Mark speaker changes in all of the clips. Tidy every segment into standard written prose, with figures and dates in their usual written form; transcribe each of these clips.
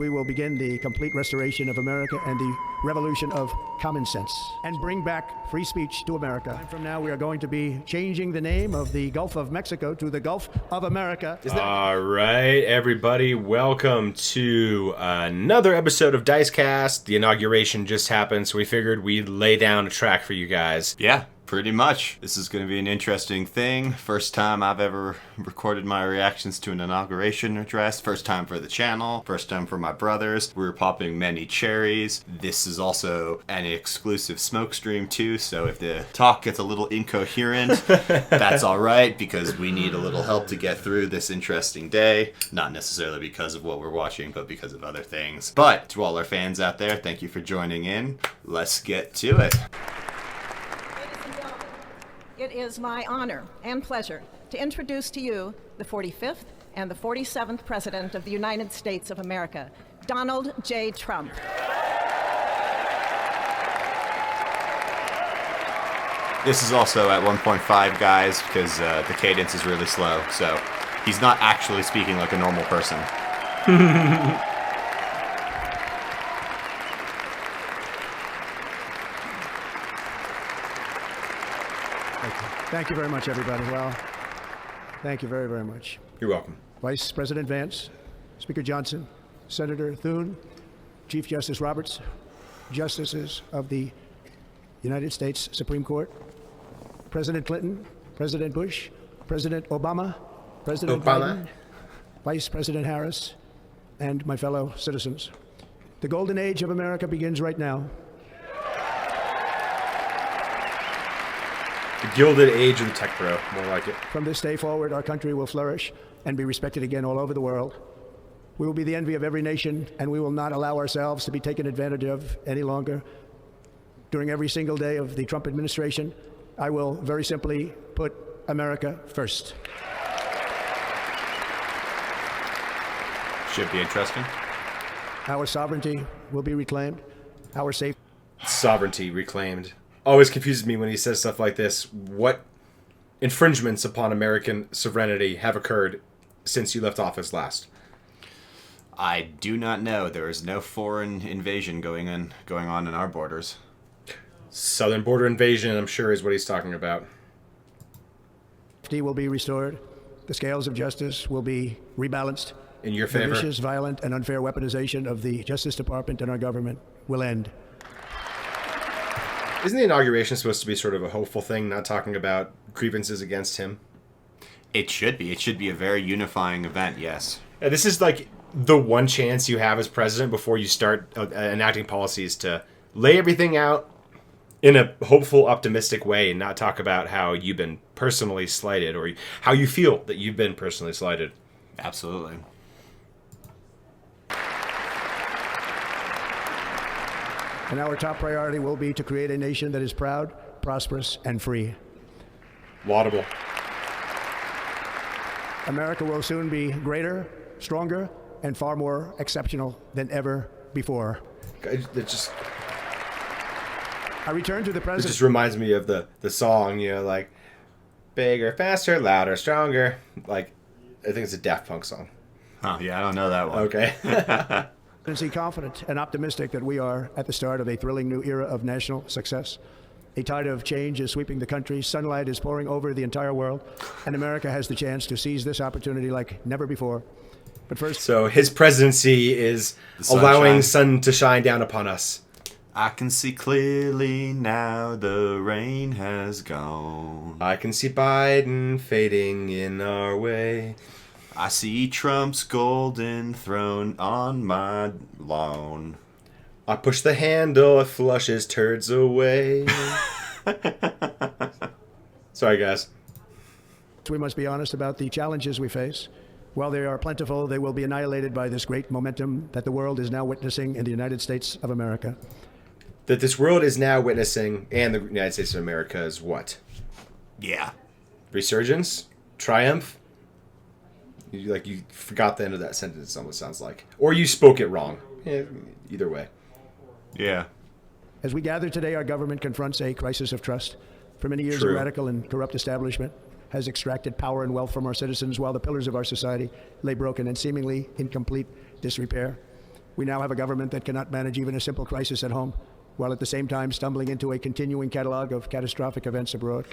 Speaker 1: We will begin the complete restoration of America and the revolution of common sense and bring back free speech to America. From now, we are going to be changing the name of the Gulf of Mexico to the Gulf of America.
Speaker 2: All right, everybody, welcome to another episode of Dicecast. The inauguration just happened, so we figured we'd lay down a track for you guys.
Speaker 3: Yeah. Pretty much. This is going to be an interesting thing. First time I've ever recorded my reactions to an inauguration address. First time for the channel. First time for my brothers. We were popping many cherries. This is also an exclusive smoke stream too, so if the talk gets a little incoherent, that's alright, because we need a little help to get through this interesting day. Not necessarily because of what we're watching, but because of other things. But to all our fans out there, thank you for joining in. Let's get to it.
Speaker 4: It is my honor and pleasure to introduce to you the 45th and the 47th President of the United States of America, Donald J. Trump.
Speaker 3: This is also at 1.5, guys, because the cadence is really slow, so he's not actually speaking like a normal person.
Speaker 1: Thank you very much, everybody. Well, thank you very, very much.
Speaker 2: You're welcome.
Speaker 1: Vice President Vance, Speaker Johnson, Senator Thune, Chief Justice Roberts, Justices of the United States Supreme Court, President Clinton, President Bush, President Obama, President Biden, Vice President Harris, and my fellow citizens. The golden age of America begins right now.
Speaker 2: The Gilded Age of the Tech Bro, more like it.
Speaker 1: From this day forward, our country will flourish and be respected again all over the world. We will be the envy of every nation, and we will not allow ourselves to be taken advantage of any longer. During every single day of the Trump administration, I will very simply put America first.
Speaker 3: Should be interesting.
Speaker 1: Our sovereignty will be reclaimed. Our safety.
Speaker 2: Sovereignty reclaimed. Always confuses me when he says stuff like this. What infringements upon American sovereignty have occurred since you left office last?
Speaker 3: I do not know. There is no foreign invasion going on in our borders.
Speaker 2: Southern border invasion, I'm sure, is what he's talking about.
Speaker 1: Safety will be restored. The scales of justice will be rebalanced.
Speaker 2: In your favor?
Speaker 1: The vicious, violent, and unfair weaponization of the Justice Department and our government will end.
Speaker 2: Isn't the inauguration supposed to be sort of a hopeful thing, not talking about grievances against him?
Speaker 3: It should be. It should be a very unifying event, yes.
Speaker 2: This is like the one chance you have as president before you start enacting policies to lay everything out in a hopeful, optimistic way and not talk about how you've been personally slighted or how you feel that you've been personally slighted.
Speaker 3: Absolutely.
Speaker 1: And our top priority will be to create a nation that is proud, prosperous, and free.
Speaker 2: Laudable.
Speaker 1: America will soon be greater, stronger, and far more exceptional than ever before. I return to the
Speaker 2: It
Speaker 1: president.
Speaker 2: just reminds me of the song, like, bigger, faster, louder, stronger. Like, I think it's a Daft Punk song.
Speaker 3: Oh, yeah, I don't know that one.
Speaker 2: Okay.
Speaker 1: Confident and optimistic that we are at the start of a thrilling new era of national success. A tide of change is sweeping the country. Sunlight is pouring over the entire world, and America has the chance to seize this opportunity like never before. But first,
Speaker 2: So his presidency is allowing sun to shine down upon us.
Speaker 3: I can see clearly now the rain has gone.
Speaker 2: I can see Biden fading in our way.
Speaker 3: I see Trump's golden throne on my lawn.
Speaker 2: I push the handle, it flushes turds away. Sorry, guys.
Speaker 1: we must be honest about the challenges we face. While they are plentiful, they will be annihilated by this great momentum that the world is now witnessing in the United States of America.
Speaker 2: That this world is now witnessing, and the United States of America, is what?
Speaker 3: Yeah.
Speaker 2: Resurgence? Triumph? You forgot the end of that sentence, it almost sounds like. Or you spoke it wrong. Either way.
Speaker 3: Yeah.
Speaker 1: As we gather today, our government confronts a crisis of trust. For many years,
Speaker 2: True.
Speaker 1: a radical and corrupt establishment has extracted power and wealth from our citizens while the pillars of our society lay broken and seemingly in complete disrepair. We now have a government that cannot manage even a simple crisis at home, while at the same time stumbling into a continuing catalog of catastrophic events abroad.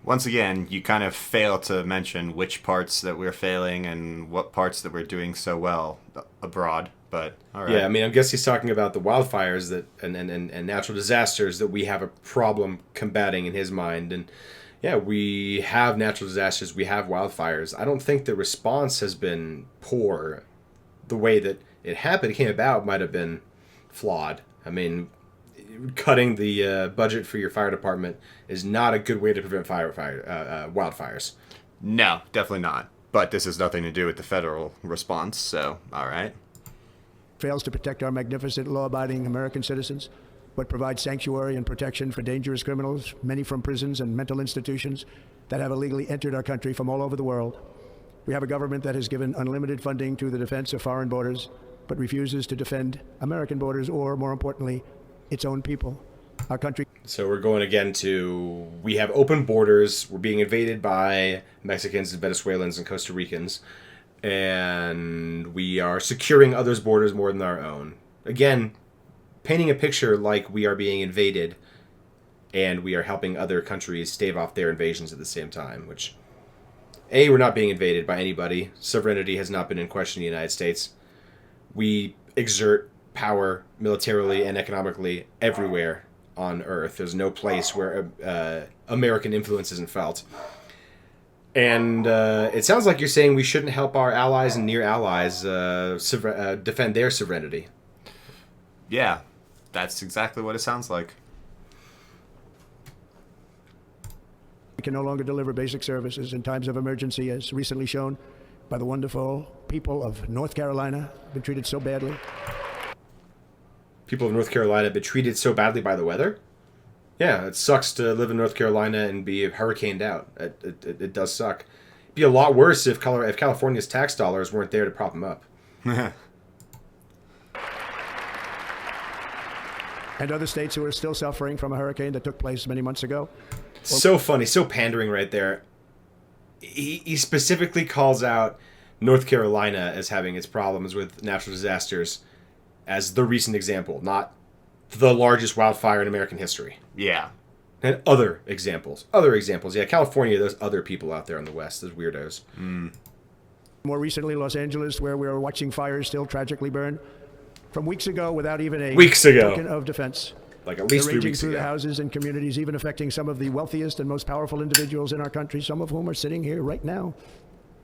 Speaker 3: Once again, you kind of fail to mention which parts that we're failing and what parts that we're doing so well abroad. But all right.
Speaker 2: Yeah, I mean, I guess he's talking about the wildfires that and natural disasters that we have a problem combating in his mind. And yeah, we have natural disasters, we have wildfires. I don't think the response has been poor. The way that it came about might have been flawed. I mean, cutting the budget for your fire department is not a good way to prevent wildfires.
Speaker 3: No, definitely not. But this has nothing to do with the federal response, so all right.
Speaker 1: Fails to protect our magnificent law-abiding American citizens, but provides sanctuary and protection for dangerous criminals, many from prisons and mental institutions that have illegally entered our country from all over the world. We have a government that has given unlimited funding to the defense of foreign borders, but refuses to defend American borders or, more importantly, its own people. Our country.
Speaker 2: So we're going again to, we have open borders, we're being invaded by Mexicans and Venezuelans and Costa Ricans, and we are securing others' borders more than our own. Again, painting a picture like we are being invaded and we are helping other countries stave off their invasions at the same time, which, A, we're not being invaded by anybody. Sovereignty has not been in question in the United States. We exert power militarily and economically everywhere on Earth. There's no place where American influence isn't felt. And it sounds like you're saying we shouldn't help our allies and near allies defend their sovereignty.
Speaker 3: Yeah, that's exactly what it sounds like.
Speaker 1: We can no longer deliver basic services in times of emergency, as recently shown by the wonderful people of North Carolina, been treated so badly.
Speaker 2: People of North Carolina have been treated so badly by the weather? Yeah, it sucks to live in North Carolina and be hurricaned out. It does suck. It'd be a lot worse if California's tax dollars weren't there to prop them up.
Speaker 1: And other states who are still suffering from a hurricane that took place many months ago.
Speaker 2: So funny, so pandering right there. He specifically calls out North Carolina as having its problems with natural disasters as the recent example, not the largest wildfire in American history.
Speaker 3: Yeah.
Speaker 2: And other examples. Yeah, California, there's other people out there in the West, those weirdos.
Speaker 1: More recently, Los Angeles, where we are watching fires still tragically burn from weeks ago without even a token of defense.
Speaker 2: Like at least 3 weeks
Speaker 1: through
Speaker 2: ago.
Speaker 1: The houses and communities, even affecting some of the wealthiest and most powerful individuals in our country, some of whom are sitting here right now.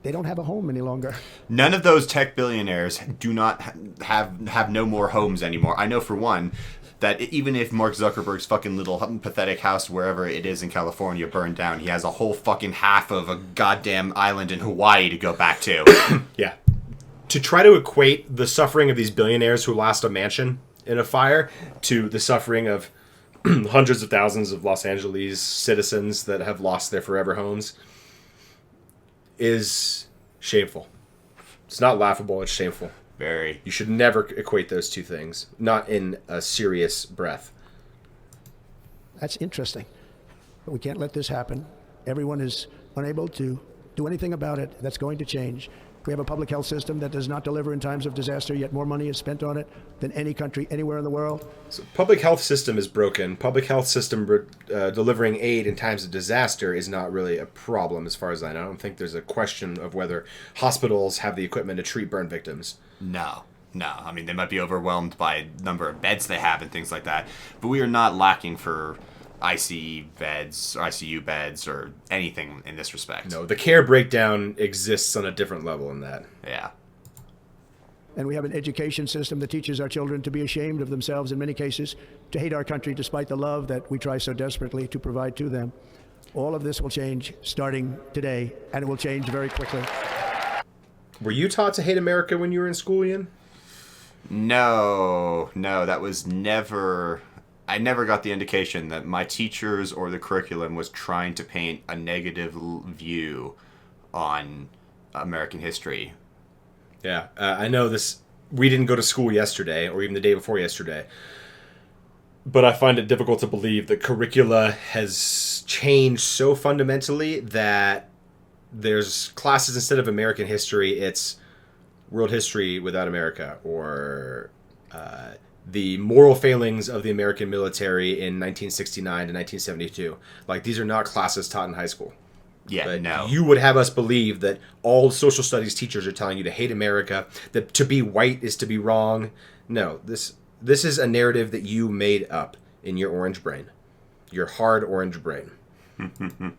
Speaker 1: They don't have a home any longer.
Speaker 3: None of those tech billionaires do not have no more homes anymore. I know for one that even if Mark Zuckerberg's fucking little pathetic house wherever it is in California burned down, he has a whole fucking half of a goddamn island in Hawaii to go back to.
Speaker 2: Yeah. To try to equate the suffering of these billionaires who lost a mansion in a fire to the suffering of hundreds of thousands of Los Angeles citizens that have lost their forever homes is shameful. It's not laughable, it's shameful.
Speaker 3: Very.
Speaker 2: You should never equate those two things, not in a serious breath.
Speaker 1: That's interesting. But we can't let this happen. Everyone is unable to do anything about it. That's going to change. We have a public health system that does not deliver in times of disaster, yet more money is spent on it than any country anywhere in the world.
Speaker 2: So public health system is broken. Public health system delivering aid in times of disaster is not really a problem as far as I know. I don't think there's a question of whether hospitals have the equipment to treat burn victims.
Speaker 3: No. I mean, they might be overwhelmed by the number of beds they have and things like that. But we are not lacking for ICU beds, or anything in this respect.
Speaker 2: No, the care breakdown exists on a different level than that.
Speaker 3: Yeah.
Speaker 1: And we have an education system that teaches our children to be ashamed of themselves in many cases, to hate our country despite the love that we try so desperately to provide to them. All of this will change starting today, and it will change very quickly.
Speaker 2: Were you taught to hate America when you were in school, Ian?
Speaker 3: No, that was never... I never got the indication that my teachers or the curriculum was trying to paint a negative view on American history.
Speaker 2: Yeah, I know this. We didn't go to school yesterday, or even the day before yesterday. But I find it difficult to believe that curricula has changed so fundamentally that there's classes instead of American history, it's world history without America, or the moral failings of the American military in 1969 to 1972. Like, these are not classes taught in high school.
Speaker 3: Yeah,
Speaker 2: But
Speaker 3: no.
Speaker 2: you would have us believe that all social studies teachers are telling you to hate America, that to be white is to be wrong. No, this is a narrative that you made up in your orange brain, your hard orange brain. The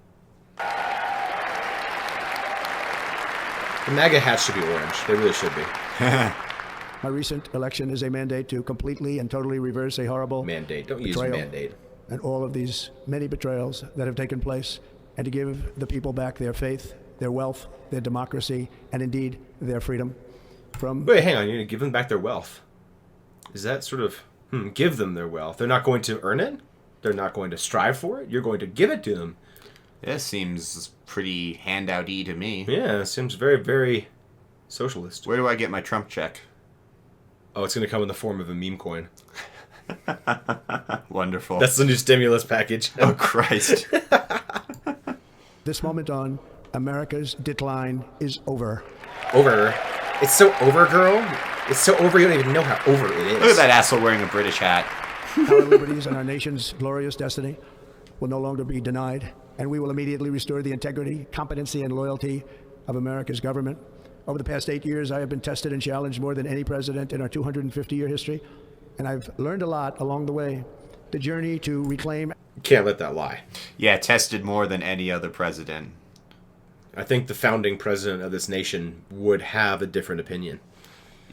Speaker 2: MAGA hats should be orange. They really should be.
Speaker 1: My recent election is a mandate to completely and totally reverse a horrible
Speaker 2: Mandate. Don't use
Speaker 1: betrayal
Speaker 2: mandate.
Speaker 1: and all of these many betrayals that have taken place, and to give the people back their faith, their wealth, their democracy, and indeed their freedom.
Speaker 2: Wait, hang on. You're going to give them back their wealth. Is that sort of... give them their wealth. They're not going to earn it. They're not going to strive for it. You're going to give it to them.
Speaker 3: This seems pretty handout-y to me.
Speaker 2: Yeah, it seems very, very socialist.
Speaker 3: Where do I get my Trump check?
Speaker 2: Oh, it's going to come in the form of a meme coin.
Speaker 3: Wonderful.
Speaker 2: That's the new stimulus package.
Speaker 3: Oh, Christ.
Speaker 1: This moment on, America's decline is over.
Speaker 2: Over. It's so over, girl. It's so over, you don't even know how over it is.
Speaker 3: Look at that asshole wearing a British hat.
Speaker 1: Our liberties and our nation's glorious destiny will no longer be denied, and we will immediately restore the integrity, competency, and loyalty of America's government. Over the past 8 years, I have been tested and challenged more than any president in our 250-year history, and I've learned a lot along the way. The journey to reclaim...
Speaker 2: Can't let that lie.
Speaker 3: Yeah, tested more than any other president.
Speaker 2: I think the founding president of this nation would have a different opinion.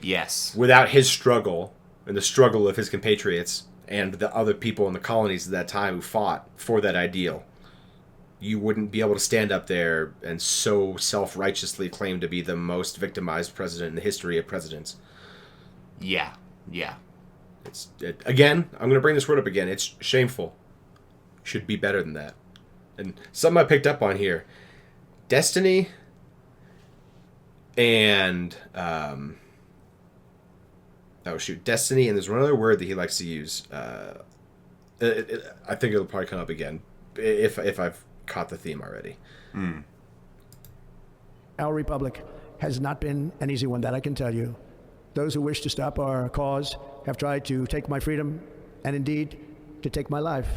Speaker 3: Yes.
Speaker 2: Without his struggle, and the struggle of his compatriots, and the other people in the colonies at that time who fought for that ideal, you wouldn't be able to stand up there and so self-righteously claim to be the most victimized president in the history of presidents.
Speaker 3: Yeah.
Speaker 2: Again, I'm going to bring this word up again. It's shameful. Should be better than that. And something I picked up on here. Destiny and... Destiny, and there's one other word that he likes to use. I think it'll probably come up again if I've caught the theme already.
Speaker 1: Our republic has not been an easy one, that I can tell you. Those who wish to stop our cause have tried to take my freedom and indeed to take my life.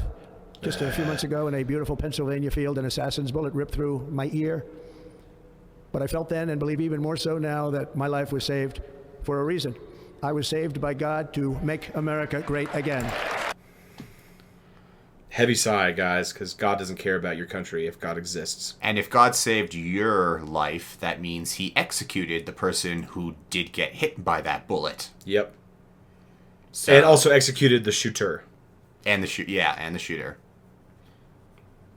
Speaker 1: Just a few months ago in a beautiful Pennsylvania field, an assassin's bullet ripped through my ear. But I felt then, and believe even more so now, that my life was saved for a reason. I was saved by God to make America great again.
Speaker 2: Heavy sigh, guys, because God doesn't care about your country if God exists.
Speaker 3: And if God saved your life, that means he executed the person who did get hit by that bullet.
Speaker 2: Yep.
Speaker 3: So,
Speaker 2: And also executed the shooter.
Speaker 3: and the shooter.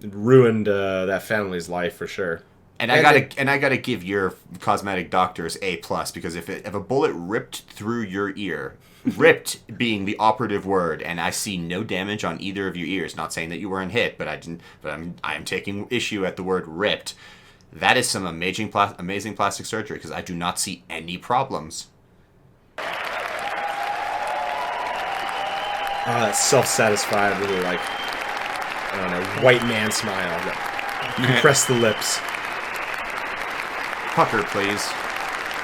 Speaker 2: It ruined that family's life for sure.
Speaker 3: And I gotta give your cosmetic doctors A+, because if a bullet ripped through your ear, ripped being the operative word, and I see no damage on either of your ears. Not saying that you weren't hit, but I am taking issue at the word ripped. That is some amazing plastic surgery, because I do not see any problems.
Speaker 2: That self-satisfied, really like, I don't know, white man smile. You compress the lips.
Speaker 3: Pucker, please.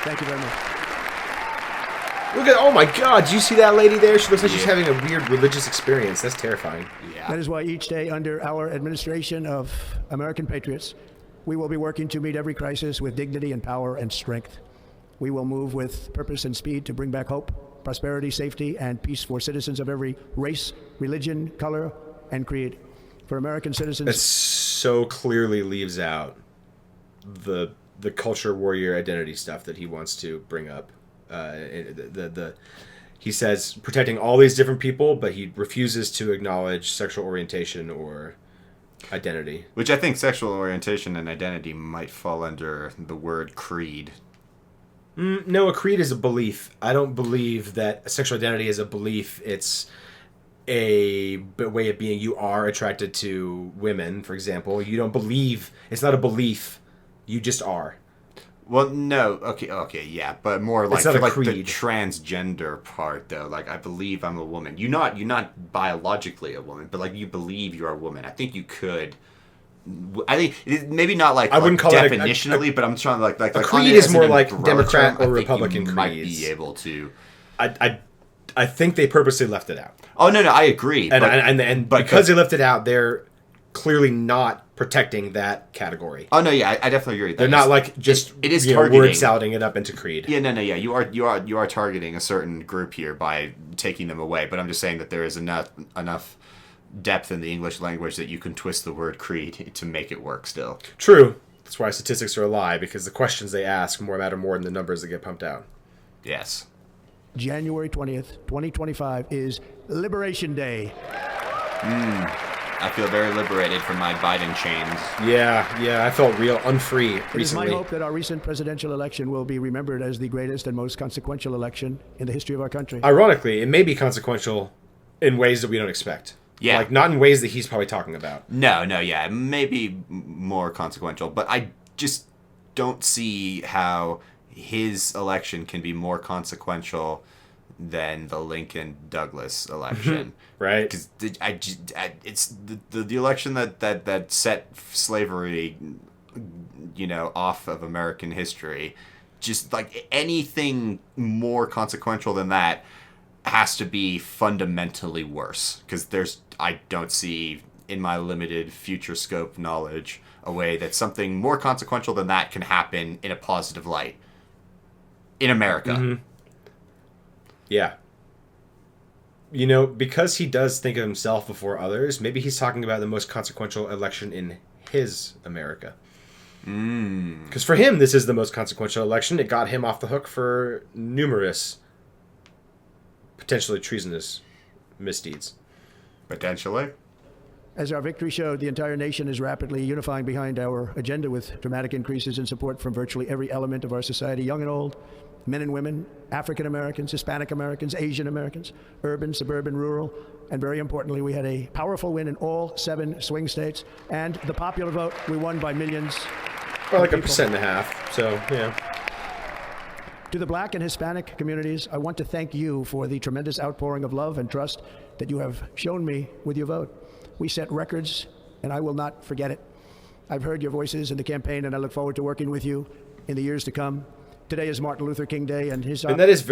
Speaker 1: Thank you very much.
Speaker 2: Look at, oh my God, do you see that lady there? She looks like she's having a weird religious experience. That's terrifying.
Speaker 3: Yeah.
Speaker 1: That is why each day under our administration of American patriots, we will be working to meet every crisis with dignity and power and strength. We will move with purpose and speed to bring back hope, prosperity, safety, and peace for citizens of every race, religion, color, and creed. For American citizens...
Speaker 2: That so clearly leaves out the culture warrior identity stuff that he wants to bring up. He says protecting all these different people, but he refuses to acknowledge sexual orientation or identity.
Speaker 3: Which I think sexual orientation and identity might fall under the word creed.
Speaker 2: No, a creed is a belief. I don't believe that sexual identity is a belief. It's a way of being. You are attracted to women, for example. You don't believe. It's not a belief. You just are.
Speaker 3: Well, no, okay, yeah, but more like
Speaker 2: It's not
Speaker 3: for
Speaker 2: a
Speaker 3: like
Speaker 2: creed.
Speaker 3: the transgender part, though. Like, I believe I'm a woman. You're not biologically a woman, but like you believe you're a woman. I think you could I think maybe not like
Speaker 2: I wouldn't call that
Speaker 3: definitionally, but I'm trying to like
Speaker 2: a
Speaker 3: on
Speaker 2: creed
Speaker 3: it
Speaker 2: is
Speaker 3: as
Speaker 2: more
Speaker 3: an
Speaker 2: like
Speaker 3: umbrella
Speaker 2: Democrat
Speaker 3: term, I
Speaker 2: or
Speaker 3: think
Speaker 2: Republican
Speaker 3: you might
Speaker 2: creeds.
Speaker 3: be able to.
Speaker 2: I think they purposely left it out.
Speaker 3: Oh no, I agree.
Speaker 2: And because they left it out, they're clearly not protecting that category.
Speaker 3: Oh no, yeah, I definitely agree.
Speaker 2: They're not like just
Speaker 3: it is
Speaker 2: word
Speaker 3: targeting.
Speaker 2: salading it up into creed.
Speaker 3: Yeah, no, yeah, you are targeting a certain group here by taking them away. But I'm just saying that there is enough depth in the English language that you can twist the word creed to make it work still.
Speaker 2: True. That's why statistics are a lie, because the questions they ask matter more than the numbers that get pumped out.
Speaker 3: Yes.
Speaker 1: January 20th, 2025 is Liberation Day.
Speaker 3: I feel very liberated from my Biden chains.
Speaker 2: Yeah, I felt real unfree
Speaker 1: It is my
Speaker 2: recently.
Speaker 1: hope that our recent presidential election will be remembered as the greatest and most consequential election in the history of our country.
Speaker 2: Ironically, it may be consequential in ways that we don't expect.
Speaker 3: Yeah.
Speaker 2: Like, not in ways that he's probably talking about.
Speaker 3: No, yeah, maybe more consequential, but I just don't see how his election can be more consequential than the Lincoln-Douglas election.
Speaker 2: Right.
Speaker 3: Because it's the election that set slavery, off of American history. Just like anything more consequential than that has to be fundamentally worse. Because I don't see in my limited future scope knowledge a way that something more consequential than that can happen in a positive light in America.
Speaker 2: Mm-hmm. Yeah. Because he does think of himself before others, maybe he's talking about the most consequential election in his America. Because for him, this is the most consequential election. It got him off the hook for numerous potentially treasonous misdeeds.
Speaker 3: Potentially.
Speaker 1: As our victory showed, the entire nation is rapidly unifying behind our agenda with dramatic increases in support from virtually every element of our society, young and old, men and women, African Americans, Hispanic Americans, Asian Americans, urban, suburban, rural, and very importantly, we had a powerful win in all 7 swing states, and the popular vote, we won by millions.
Speaker 2: Or like
Speaker 1: of people.
Speaker 2: 1.5%, so, yeah.
Speaker 1: To the Black and Hispanic communities, I want to thank you for the tremendous outpouring of love and trust that you have shown me with your vote. We set records, and I will not forget it. I've heard your voices in the campaign, and I look forward to working with you in the years to come. Today is Martin Luther King Day, and
Speaker 2: And that is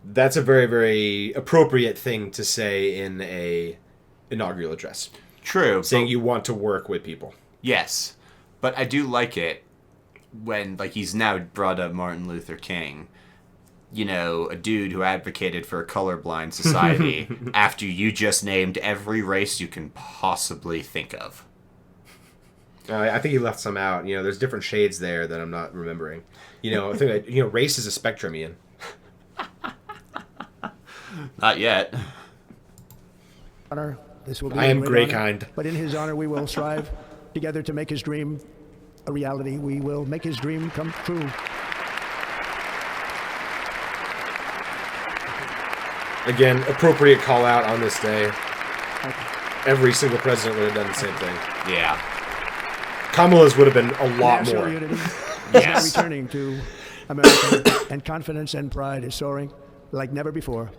Speaker 2: that's a very, very appropriate thing to say in a inaugural address.
Speaker 3: True.
Speaker 2: Saying you want to work with people.
Speaker 3: Yes. But I do like it when, he's now brought up Martin Luther King, a dude who advocated for a colorblind society after you just named every race you can possibly think of.
Speaker 2: I think he left some out. There's different shades there that I'm not remembering. I think race is a spectrum, Ian.
Speaker 3: Not yet.
Speaker 1: honor. This will be
Speaker 2: I am
Speaker 1: a
Speaker 2: gray
Speaker 1: honor,
Speaker 2: kind.
Speaker 1: But in his honor, we will strive together to make his dream a reality. We will make his dream come true.
Speaker 2: Again, appropriate call out on this day. Every single president would have done the same thing.
Speaker 3: Yeah.
Speaker 2: Kamala's would have been a lot
Speaker 1: National
Speaker 2: more.
Speaker 1: unity is
Speaker 3: Yes.
Speaker 1: now returning to America, and confidence and pride is soaring like never before.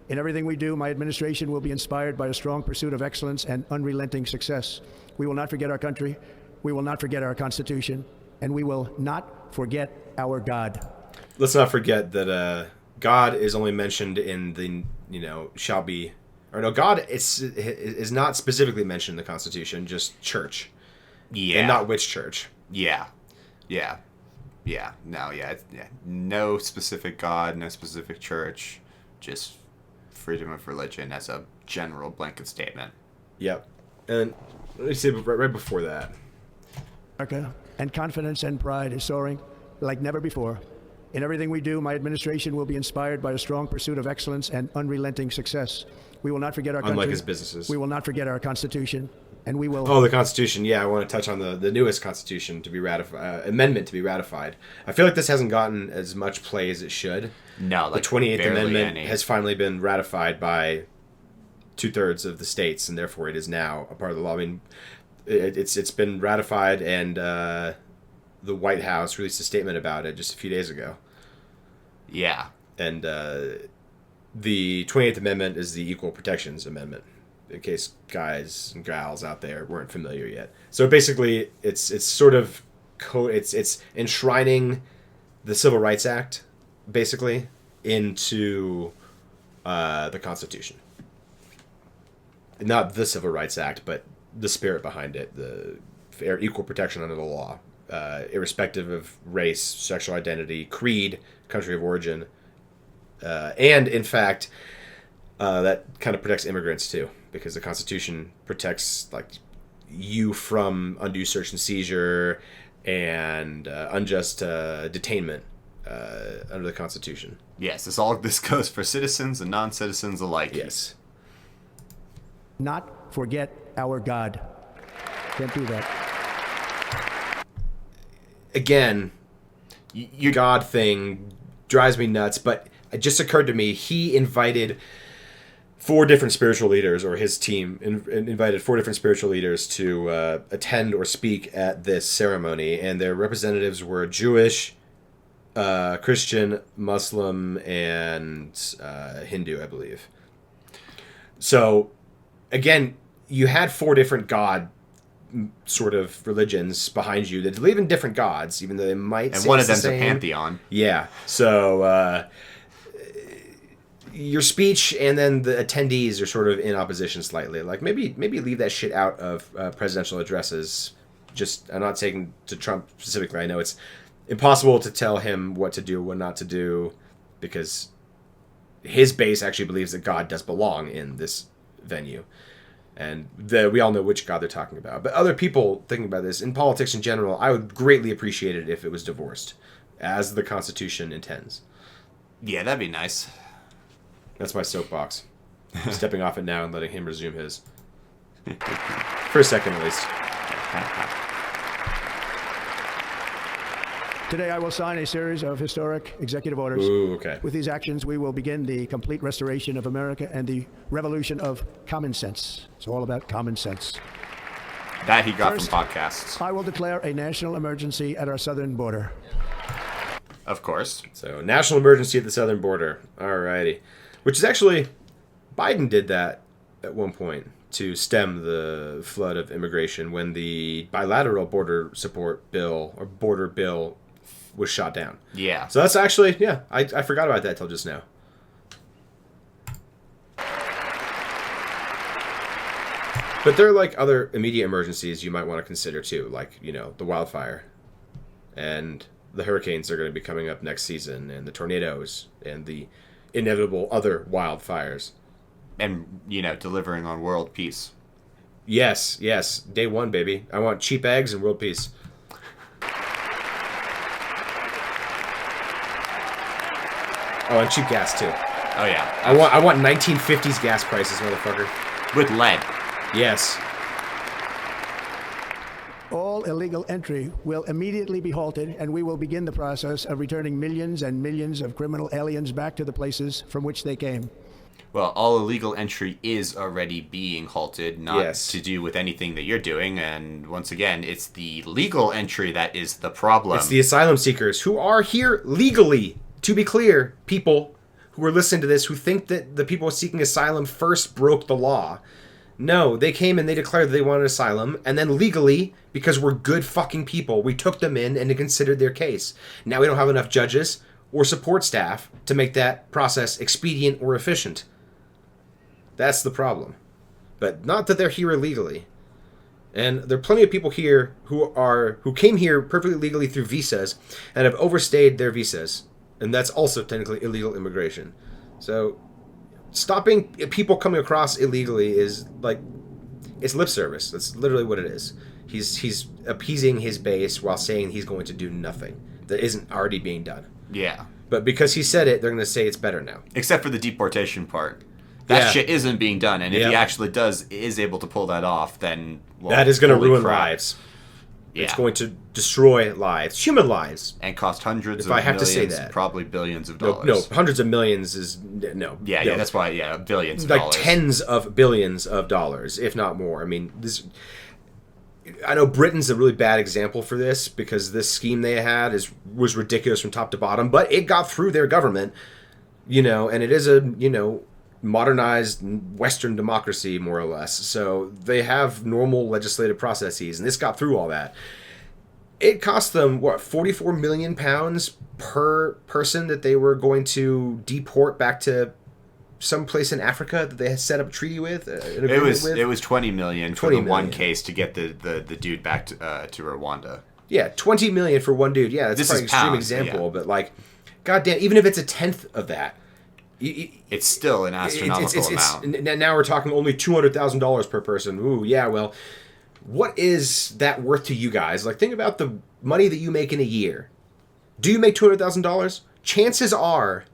Speaker 1: In everything we do, my administration will be inspired by a strong pursuit of excellence and unrelenting success. We will not forget our country, we will not forget our Constitution, and we will not forget our God.
Speaker 2: Let's not forget that God is only mentioned in the, shall be, or no, God is not specifically mentioned in the Constitution, just church.
Speaker 3: Yeah.
Speaker 2: And not which church.
Speaker 3: Yeah. Yeah. Yeah. No, yeah. No specific God, no specific church, just freedom of religion as a general blanket statement.
Speaker 2: Yep. And let me say right before that.
Speaker 1: America, and confidence and pride is soaring like never before. In everything we do, my administration will be inspired by a strong pursuit of excellence and unrelenting success. We will not forget our country.
Speaker 2: Unlike his businesses.
Speaker 1: We will not forget our Constitution, and we will...
Speaker 2: Oh, the Constitution. Yeah, I want to touch on the newest Constitution to be ratified, amendment to be ratified. I feel like this hasn't gotten as much play as it should.
Speaker 3: No,
Speaker 2: the 28th
Speaker 3: barely
Speaker 2: Amendment
Speaker 3: any.
Speaker 2: has finally been ratified by 2/3 of the states, and therefore it is now a part of the law. I mean, it's been ratified, and the White House released a statement about it just a few days ago.
Speaker 3: Yeah.
Speaker 2: And the 28th Amendment is the Equal Protections Amendment. in case guys and gals out there weren't familiar yet. So basically, it's sort of it's enshrining the Civil Rights Act, basically, into the Constitution. Not the Civil Rights Act, but the spirit behind it, the equal protection under the law, irrespective of race, sexual identity, creed, country of origin, and in fact, that kind of protects immigrants too, because the Constitution protects like you from undue search and seizure and unjust detainment under the Constitution.
Speaker 3: Yes, this goes for citizens and non-citizens alike.
Speaker 2: Yes.
Speaker 1: Not forget our God. Can't do that.
Speaker 2: Again, your God thing drives me nuts, but it just occurred to me he invited 4 different spiritual leaders, or his team invited 4 different spiritual leaders to attend or speak at this ceremony, and their representatives were Jewish, Christian, Muslim, and Hindu, I believe. So, again, you had 4 different God sort of religions behind you that believe in different gods, even though they might.
Speaker 3: And one of them's a pantheon.
Speaker 2: Yeah. So your speech and then the attendees are sort of in opposition slightly. Like maybe leave that shit out of presidential addresses. Just I'm not taking to Trump specifically. I know it's impossible to tell him what to do, what not to do, because his base actually believes that God does belong in this venue. And we all know which God they're talking about. But other people thinking about this, in politics in general, I would greatly appreciate it if it was divorced, as the Constitution intends.
Speaker 3: Yeah, that'd be nice.
Speaker 2: That's my soapbox. I'm stepping off it now and letting him resume his. For a second, at least.
Speaker 1: Today I will sign a series of historic executive orders.
Speaker 2: Ooh, okay.
Speaker 1: With these actions, we will begin the complete restoration of America and the revolution of common sense. It's all about common sense.
Speaker 3: That he got
Speaker 1: First,
Speaker 3: from podcasts.
Speaker 1: I will declare a national emergency at our southern border.
Speaker 3: Of course.
Speaker 2: So, national emergency at the southern border. Alrighty. Which is actually, Biden did that at one point to stem the flood of immigration when the bilateral border support bill, or border bill, was shot down.
Speaker 3: Yeah.
Speaker 2: So that's actually, yeah, I forgot about that till just now. But there are like other immediate emergencies you might want to consider too, like, you know, the wildfire and the hurricanes are going to be coming up next season, and the tornadoes and the inevitable other wildfires.
Speaker 3: And, you know, delivering on world peace.
Speaker 2: Yes, yes. Day one, baby. I want cheap eggs and world peace. Oh, and cheap gas too.
Speaker 3: Oh, yeah.
Speaker 2: I want 1950s gas prices, motherfucker.
Speaker 3: With lead.
Speaker 2: Yes.
Speaker 1: All illegal entry will immediately be halted, and we will begin the process of returning millions and millions of criminal aliens back to the places from which they came.
Speaker 3: Well, all illegal entry is already being halted, not to do with anything that you're doing. And once again, it's the legal entry that is the problem.
Speaker 2: It's the asylum seekers who are here legally. To be clear, people who are listening to this who think that the people seeking asylum first broke the law. No, they came and they declared that they wanted asylum, and then legally, because we're good fucking people, we took them in and considered their case. Now we don't have enough judges or support staff to make that process expedient or efficient. That's the problem. But not that they're here illegally. And there are plenty of people here who came here perfectly legally through visas and have overstayed their visas. And that's also technically illegal immigration. So stopping people coming across illegally is like, it's lip service. That's literally what it is. He's appeasing his base while saying he's going to do nothing that isn't already being done.
Speaker 3: Yeah.
Speaker 2: But because he said it, they're going to say it's better now.
Speaker 3: Except for the deportation part. That shit isn't being done, and if he actually is able to pull that off, then
Speaker 2: that is going to ruin lives. Yeah. It's going to destroy lives, human lives,
Speaker 3: and cost hundreds
Speaker 2: of
Speaker 3: millions,
Speaker 2: I have to say that.
Speaker 3: Probably billions of dollars.
Speaker 2: No, hundreds of millions is no.
Speaker 3: Yeah, that's why. Yeah, billions of
Speaker 2: like
Speaker 3: dollars.
Speaker 2: Tens of billions of dollars, if not more. I mean, this. I know Britain's a really bad example for this because this scheme they had was ridiculous from top to bottom, but it got through their government, and it is a modernized Western democracy, more or less. So they have normal legislative processes, and this got through all that. It cost them, what, 44 million pounds per person that they were going to deport back to some place in Africa that they had set up a treaty with?
Speaker 3: It was 20 million for
Speaker 2: 20
Speaker 3: the one
Speaker 2: million.
Speaker 3: case to get the dude back to Rwanda.
Speaker 2: Yeah, 20 million for one dude. Yeah, that's
Speaker 3: This
Speaker 2: probably
Speaker 3: is
Speaker 2: an extreme
Speaker 3: pounds,
Speaker 2: example,
Speaker 3: yeah.
Speaker 2: but like, goddamn, even if it's a tenth of that,
Speaker 3: It's still an astronomical amount.
Speaker 2: now we're talking only $200,000 per person. Ooh, yeah, well, what is that worth to you guys? Like, think about the money that you make in a year. Do you make $200,000? Chances are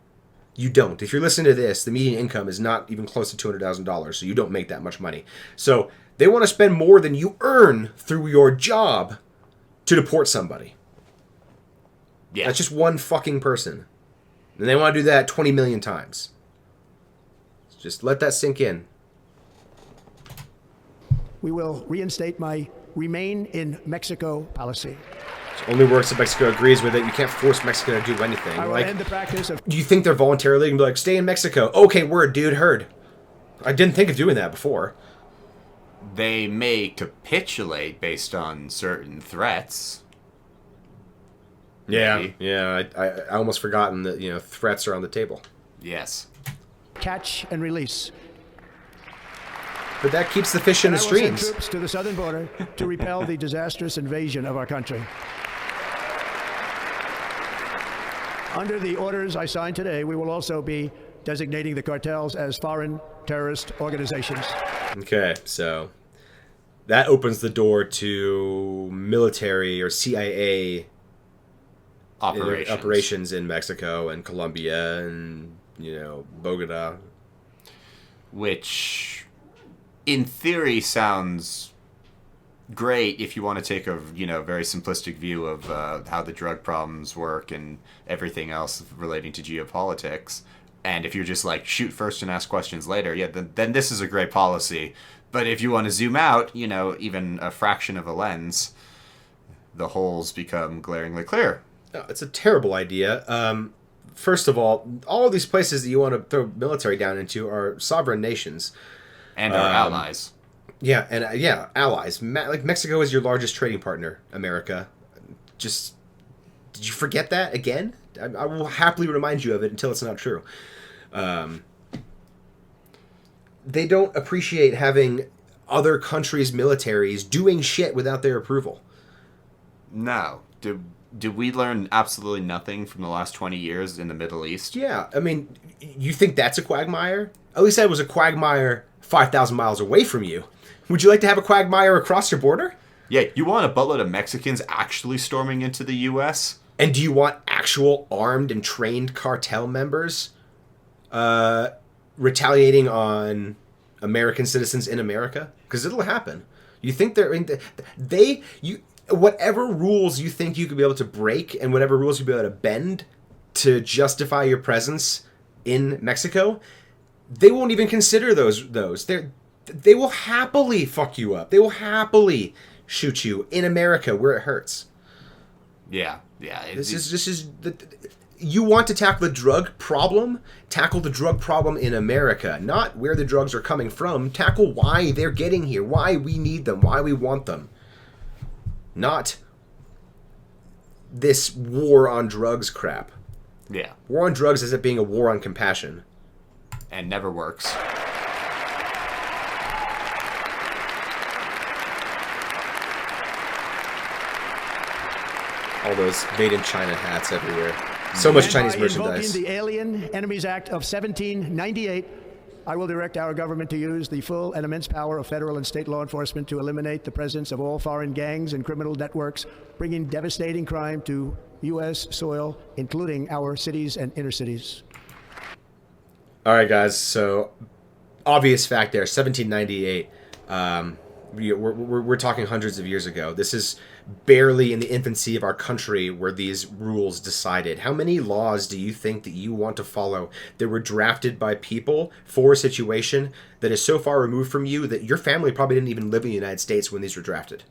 Speaker 2: you don't. If you're listening to this, the median income is not even close to $200,000, so you don't make that much money. So they want to spend more than you earn through your job to deport somebody.
Speaker 3: Yeah.
Speaker 2: That's just one fucking person. And they want to do that 20 million times. Just let that sink in.
Speaker 1: We will reinstate my Remain in Mexico policy.
Speaker 2: It only works if Mexico agrees with it. You can't force Mexico to do anything.
Speaker 1: I will
Speaker 2: Like,
Speaker 1: end the practice of
Speaker 2: do you think they're voluntarily going to be like, stay in Mexico? Okay, word, dude, heard. I didn't think of doing that before.
Speaker 3: They may capitulate based on certain threats. Maybe.
Speaker 2: Yeah. I almost forgotten that, threats are on the table.
Speaker 3: Yes.
Speaker 1: catch and release.
Speaker 2: But that keeps the fish in
Speaker 1: And
Speaker 2: the
Speaker 1: I will send
Speaker 2: streams.
Speaker 1: troops to the southern border to repel the disastrous invasion of our country. Under the orders I signed today, we will also be designating the cartels as foreign terrorist organizations.
Speaker 2: Okay, so that opens the door to military or CIA operations in Mexico and Colombia and, Bogota.
Speaker 3: Which, in theory, sounds great if you want to take a very simplistic view of how the drug problems work and everything else relating to geopolitics. And if you're just like, shoot first and ask questions later, then this is a great policy. But if you want to zoom out, even a fraction of a lens, the holes become glaringly clear.
Speaker 2: No, it's a terrible idea. First of all these places that you want to throw military down into are sovereign nations.
Speaker 3: And our allies.
Speaker 2: Yeah, and allies. Like Mexico is your largest trading partner, America. Just, did you forget that again? I will happily remind you of it until it's not true. They don't appreciate having other countries' militaries doing shit without their approval.
Speaker 3: No. Did we learn absolutely nothing from the last 20 years in the Middle East?
Speaker 2: Yeah, I mean, you think that's a quagmire? At least that was a quagmire 5,000 miles away from you. Would you like to have a quagmire across your border?
Speaker 3: Yeah, you want a buttload of Mexicans actually storming into the U.S.?
Speaker 2: And do you want actual armed and trained cartel members retaliating on American citizens in America? Because it'll happen. You think whatever rules you think you could be able to break and whatever rules you'll be able to bend to justify your presence in Mexico, they won't even consider those. They will happily fuck you up. They will happily shoot you in America where it hurts.
Speaker 3: Yeah.
Speaker 2: You want to tackle the drug problem? Tackle the drug problem in America, not where the drugs are coming from. Tackle why they're getting here, why we need them, why we want them. Not this war on drugs crap.
Speaker 3: Yeah.
Speaker 2: War on drugs is it being a war on compassion.
Speaker 3: And never works.
Speaker 2: All those made in China hats everywhere. So much Chinese
Speaker 1: By
Speaker 2: merchandise.
Speaker 1: invoking the Alien Enemies Act of 1798, I will direct our government to use the full and immense power of federal and state law enforcement to eliminate the presence of all foreign gangs and criminal networks, bringing devastating crime to U.S. soil, including our cities and inner cities.
Speaker 2: All right, guys. So, obvious fact there, 1798. We're talking hundreds of years ago. This is barely in the infancy of our country where these rules decided. How many laws do you think that you want to follow that were drafted by people for a situation that is so far removed from you that your family probably didn't even live in the United States when these were drafted?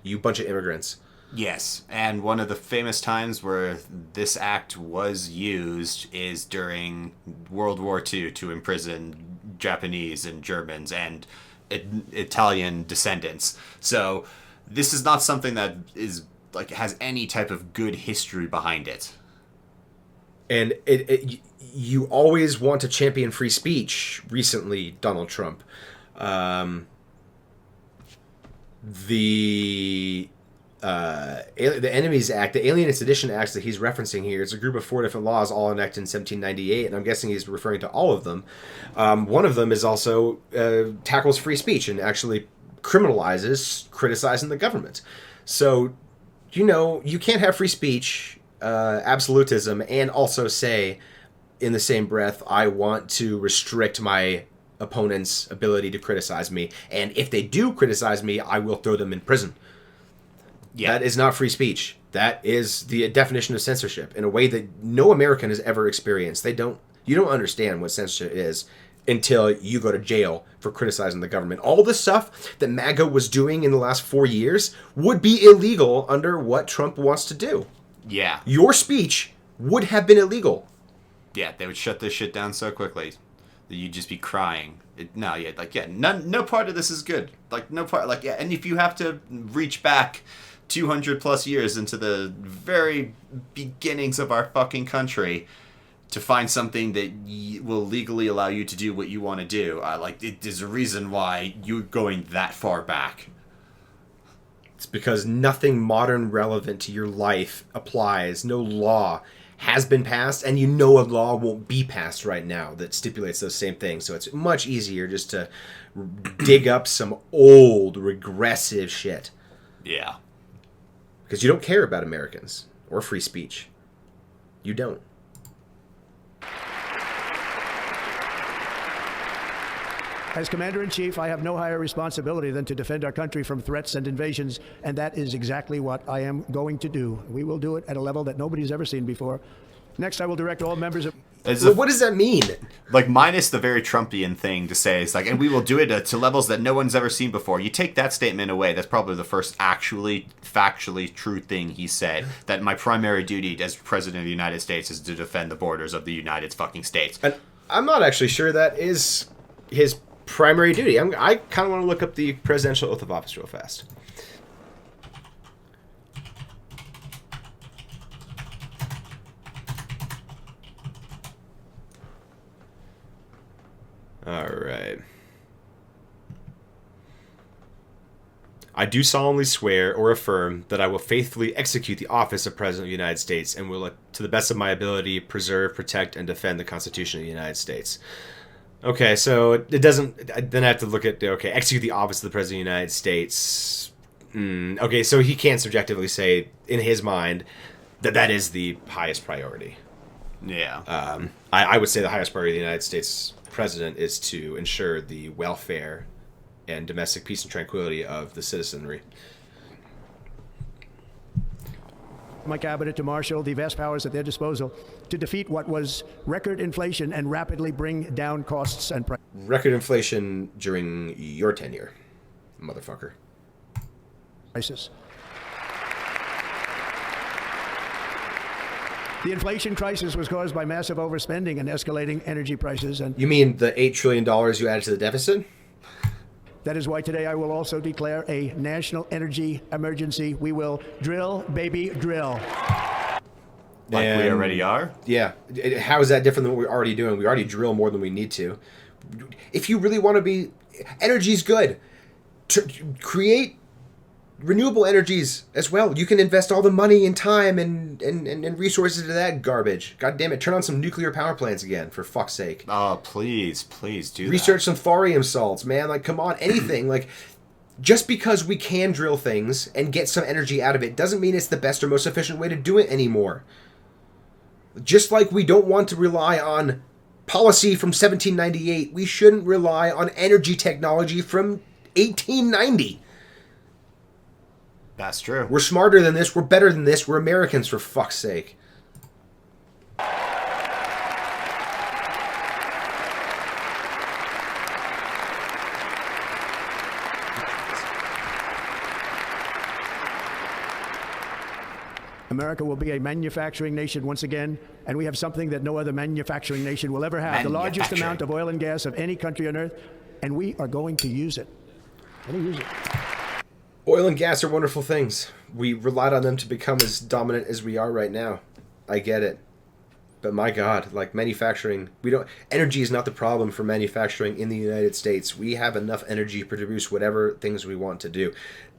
Speaker 2: You bunch of immigrants.
Speaker 3: Yes, and one of the famous times where this act was used is during World War II to imprison Japanese and Germans and Italian descendants. So this is not something that is like has any type of good history behind it.
Speaker 2: And you always want to champion free speech. Recently, Donald Trump, the Enemies Act, the Alien and Sedition Acts that he's referencing here, it's a group of 4 different laws, all enacted in 1798, and I'm guessing he's referring to all of them. One of them is also tackles free speech and actually criminalizes criticizing the government. So, you can't have free speech, absolutism, and also say in the same breath, I want to restrict my opponent's ability to criticize me, and if they do criticize me, I will throw them in prison. Yeah. That is not free speech. That is the definition of censorship in a way that no American has ever experienced. You don't understand what censorship is until you go to jail for criticizing the government. All the stuff that MAGA was doing in the last 4 years would be illegal under what Trump wants to do.
Speaker 3: Yeah.
Speaker 2: Your speech would have been illegal.
Speaker 3: Yeah, they would shut this shit down so quickly that you'd just be crying. No part of this is good. And if you have to reach back 200 plus years into the very beginnings of our fucking country to find something that will legally allow you to do what you want to do, there's a reason why you're going that far back.
Speaker 2: It's because nothing modern relevant to your life applies. No law has been passed, and a law won't be passed right now that stipulates those same things. So it's much easier just to dig up some old, regressive shit.
Speaker 3: Yeah.
Speaker 2: Because you don't care about Americans or free speech. You don't.
Speaker 1: As Commander-in-Chief, I have no higher responsibility than to defend our country from threats and invasions, and that is exactly what I am going to do. We will do it at a level that nobody's ever seen before. Next, I will direct all members of...
Speaker 2: What does that mean?
Speaker 3: Minus the very Trumpian thing to say, and we will do it to levels that no one's ever seen before. You take that statement away, that's probably the first actually, factually true thing he said, that my primary duty as President of the United States is to defend the borders of the United fucking States.
Speaker 2: And I'm not actually sure that is his primary duty. I kind of want to look up the Presidential Oath of Office real fast. All right. I do solemnly swear or affirm that I will faithfully execute the office of President of the United States and will, to the best of my ability, preserve, protect, and defend the Constitution of the United States. Okay, so it doesn't... Then I have to look at... Okay, execute the office of the President of the United States. Okay, so he can't subjectively say, in his mind, that is the highest priority.
Speaker 3: Yeah.
Speaker 2: I would say the highest priority of the United States president is to ensure the welfare and domestic peace and tranquility of the citizenry.
Speaker 1: My cabinet to marshal the vast powers at their disposal to defeat what was record inflation and rapidly bring down costs and prices.
Speaker 2: Record inflation during your tenure, motherfucker.
Speaker 1: The inflation crisis was caused by massive overspending and escalating energy prices. And
Speaker 2: you mean the $8 trillion you added to the deficit?
Speaker 1: That is why today I will also declare a national energy emergency. We will drill, baby, drill.
Speaker 3: We already are?
Speaker 2: Yeah. How is that different than what we're already doing? We already drill more than we need to. If you really want to be... Energy's good. Create renewable energies as well. You can invest all the money and time and resources into that garbage. God damn it. Turn on some nuclear power plants again, for fuck's sake.
Speaker 3: Oh, please do that.
Speaker 2: Research some thorium salts, man. Come on. Anything. Just because we can drill things and get some energy out of it doesn't mean it's the best or most efficient way to do it anymore. Just like we don't want to rely on policy from 1798, we shouldn't rely on energy technology from 1890.
Speaker 3: That's true.
Speaker 2: We're smarter than this. We're better than this. We're Americans, for fuck's sake.
Speaker 1: America will be a manufacturing nation once again, and we have something that no other manufacturing nation will ever have, the largest amount of oil and gas of any country on earth, and we are going to use it.
Speaker 2: Oil and gas are wonderful things. We relied on them to become as dominant as we are right now. I get it. But my God, like manufacturing, energy is not the problem for manufacturing in the United States. We have enough energy to produce whatever things we want to do.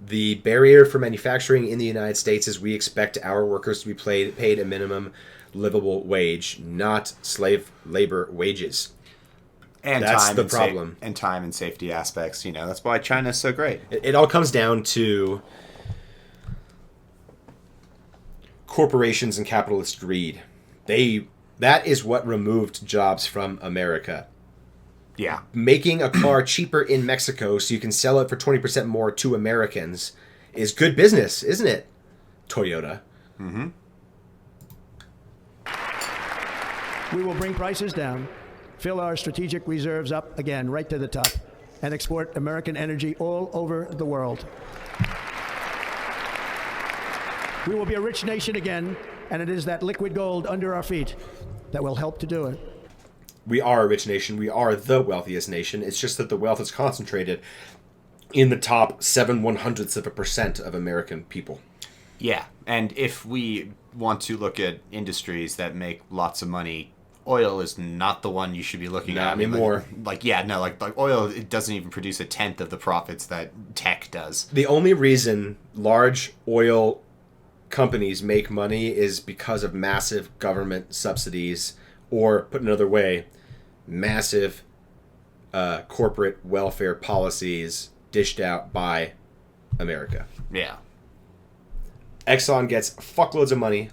Speaker 2: The barrier for manufacturing in the United States is we expect our workers to be paid a minimum livable wage, not slave labor wages.
Speaker 3: And
Speaker 2: that's
Speaker 3: time
Speaker 2: the problem.
Speaker 3: And time and safety aspects, that's why China's so great.
Speaker 2: It all comes down to corporations and capitalist greed. That is what removed jobs from America.
Speaker 3: Yeah.
Speaker 2: Making a car cheaper in Mexico so you can sell it for 20% more to Americans is good business, isn't it, Toyota?
Speaker 3: Mm-hmm.
Speaker 1: We will bring prices down, fill our strategic reserves up again right to the top, and export American energy all over the world. We will be a rich nation again, and it is that liquid gold under our feet that will help to do it.
Speaker 2: We are a rich nation. We are the wealthiest nation. It's just that the wealth is concentrated in the top 0.07% of American people.
Speaker 3: Yeah, and if we want to look at industries that make lots of money, oil is not the one you should be looking at.
Speaker 2: Not anymore.
Speaker 3: Like oil, it doesn't even produce a tenth of the profits that tech does.
Speaker 2: The only reason large oil companies make money is because of massive government subsidies, or put another way, massive corporate welfare policies dished out by America.
Speaker 3: Yeah.
Speaker 2: Exxon gets fuckloads of money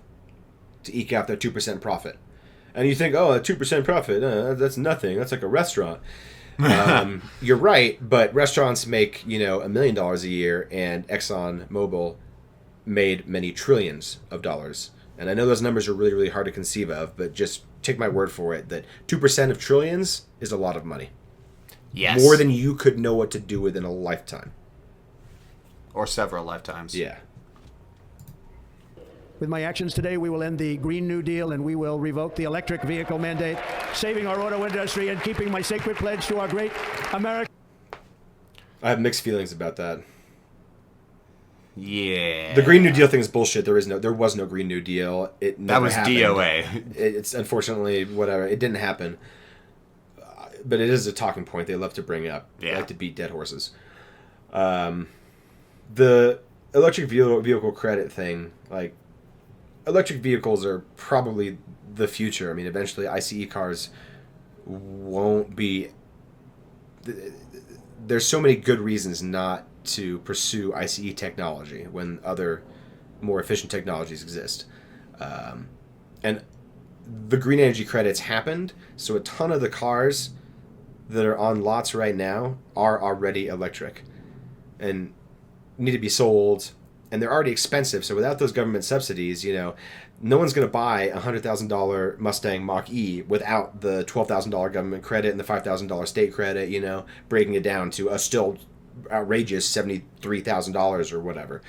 Speaker 2: to eke out their 2% profit. And you think, oh, a 2% profit, that's nothing. That's like a restaurant. You're right, but restaurants make, $1 million a year, and Exxon Mobil made many trillions of dollars. And I know those numbers are really, really hard to conceive of, but just take my word for it that 2% of trillions is a lot of money.
Speaker 3: Yes.
Speaker 2: More than you could know what to do with in a lifetime.
Speaker 3: Or several lifetimes.
Speaker 2: Yeah.
Speaker 1: With my actions today, we will end the Green New Deal, and we will revoke the electric vehicle mandate, saving our auto industry and keeping my sacred pledge to our great America.
Speaker 2: I have mixed feelings about that.
Speaker 3: Yeah.
Speaker 2: The Green New Deal thing is bullshit. There was no Green New Deal. It never
Speaker 3: That was
Speaker 2: happened.
Speaker 3: DOA.
Speaker 2: It's unfortunately whatever. It didn't happen. But it is a talking point they love to bring up.
Speaker 3: Yeah.
Speaker 2: They like to beat dead horses. The electric vehicle credit thing, like, electric vehicles are probably the future. I mean, eventually ICE cars won't be... There's so many good reasons not to pursue ICE technology when other more efficient technologies exist. And the green energy credits happened, so a ton of the cars that are on lots right now are already electric and need to be sold, and they're already expensive. So without those government subsidies, no one's going to buy a $100,000 Mustang Mach-E without the $12,000 government credit and the $5,000 state credit, breaking it down to a still outrageous $73,000 or whatever.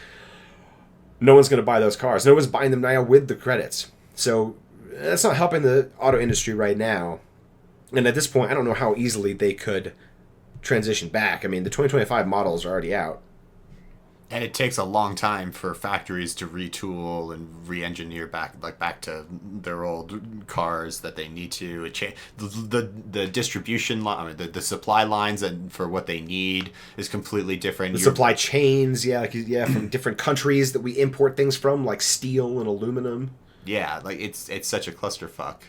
Speaker 2: No one's going to buy those cars. No one's buying them now with the credits. So that's not helping the auto industry right now. And at this point, I don't know how easily they could transition back. I mean, the 2025 models are already out.
Speaker 3: And it takes a long time for factories to retool and re-engineer back to their old cars that they need to. The distribution line, the supply lines for what they need is completely different.
Speaker 2: The supply chains, from different countries that we import things from, like steel and aluminum.
Speaker 3: Yeah, like it's such a clusterfuck.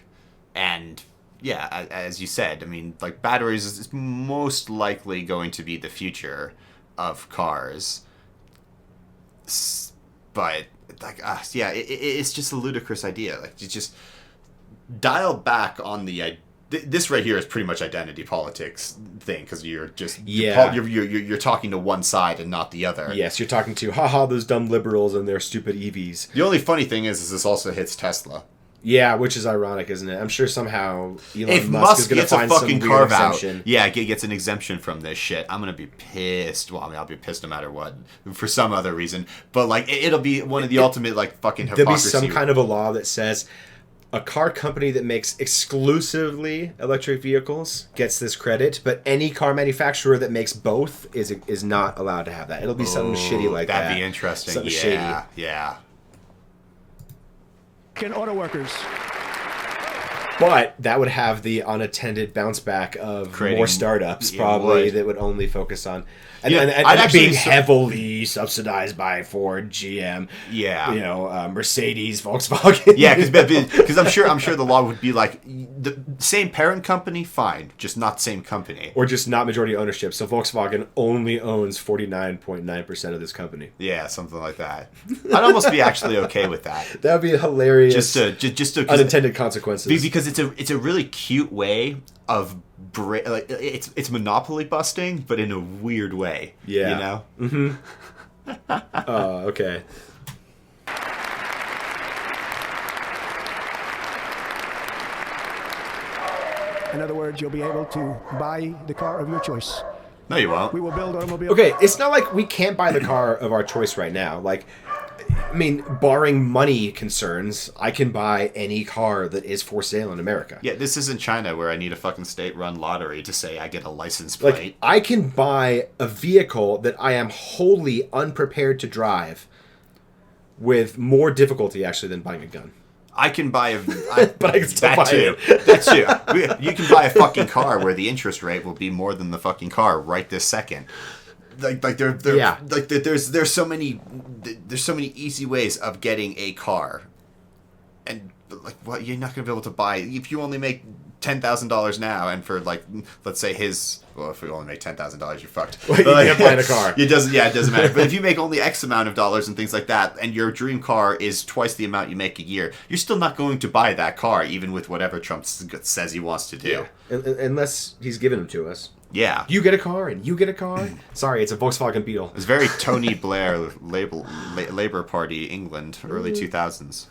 Speaker 3: And yeah, as you said, I mean, like batteries is most likely going to be the future of cars. But it's just a ludicrous idea. Like, you just dial back on the this right here is pretty much identity politics thing, because you're just you're talking to one side and not the other.
Speaker 2: Yes, you're talking to those dumb liberals and their stupid EVs.
Speaker 3: The only funny thing is this also hits Tesla.
Speaker 2: Yeah, which is ironic, isn't it? I'm sure somehow Elon
Speaker 3: If
Speaker 2: Musk is
Speaker 3: Musk
Speaker 2: going to
Speaker 3: gets a
Speaker 2: find some
Speaker 3: fucking
Speaker 2: weird
Speaker 3: carve out,
Speaker 2: exemption.
Speaker 3: yeah, gets an exemption from this shit, I'm gonna be pissed. Well, I mean, I'll be pissed no matter what, for some other reason. But like, it'll be one of the ultimate like fucking hypocrisy.
Speaker 2: There'll be some kind of a law that says a car company that makes exclusively electric vehicles gets this credit, but any car manufacturer that makes both is not allowed to have that. It'll be something shitty like that.
Speaker 3: That'd be interesting.
Speaker 2: Something
Speaker 3: Yeah,
Speaker 2: shady.
Speaker 3: yeah.
Speaker 1: Auto workers.
Speaker 2: But that would have the unattended bounce back of
Speaker 3: Creating-
Speaker 2: more startups,
Speaker 3: it
Speaker 2: probably,
Speaker 3: would.
Speaker 2: that would only focus on... And,
Speaker 3: Yeah,
Speaker 2: and
Speaker 3: I'd actually
Speaker 2: being
Speaker 3: so-
Speaker 2: heavily subsidized by Ford, GM,
Speaker 3: Yeah.
Speaker 2: Mercedes, Volkswagen.
Speaker 3: Yeah, because I'm sure the law would be like the same parent company, fine, just not same company.
Speaker 2: Or just not majority ownership. So Volkswagen only owns 49.9% of this company.
Speaker 3: Yeah, something like that. I'd almost be actually okay with that.
Speaker 2: That would be hilarious.
Speaker 3: Just to
Speaker 2: unintended consequences.
Speaker 3: because it's a really cute way of it's monopoly busting, but in a weird way.
Speaker 2: Yeah.
Speaker 3: You know.
Speaker 2: Oh, okay.
Speaker 1: In other words, you'll be able to buy the car of your choice.
Speaker 3: No, you won't.
Speaker 1: We will build automobiles.
Speaker 2: Okay, it's not like we can't buy the car of our choice right now. Like, I mean, barring money concerns, I can buy any car that is for sale in America.
Speaker 3: Yeah, this isn't China where I need a fucking state-run lottery to say I get a license plate.
Speaker 2: Like, I can buy a vehicle that I am wholly unprepared to drive with more difficulty, actually, than buying a gun.
Speaker 3: I can buy a...
Speaker 2: But I can still
Speaker 3: that
Speaker 2: buy
Speaker 3: too.
Speaker 2: it.
Speaker 3: That too. You can buy a fucking car where the interest rate will be more than the fucking car right this second.
Speaker 2: Yeah.
Speaker 3: There's so many easy ways of getting a car, and like what you're not gonna be able to buy if you only make $10,000 now, and for like let's say if you only make $10,000 you're fucked.
Speaker 2: Well, you can't buy a car.
Speaker 3: It doesn't matter. But if you make only X amount of dollars and things like that, and your dream car is twice the amount you make a year, you're still not going to buy that car, even with whatever Trump says he wants to do.
Speaker 2: Unless he's given them to us.
Speaker 3: Yeah.
Speaker 2: You get a car, and you get a car. Sorry, it's a Volkswagen Beetle.
Speaker 3: It's very Tony Blair, Labour Party, England, early 2000s.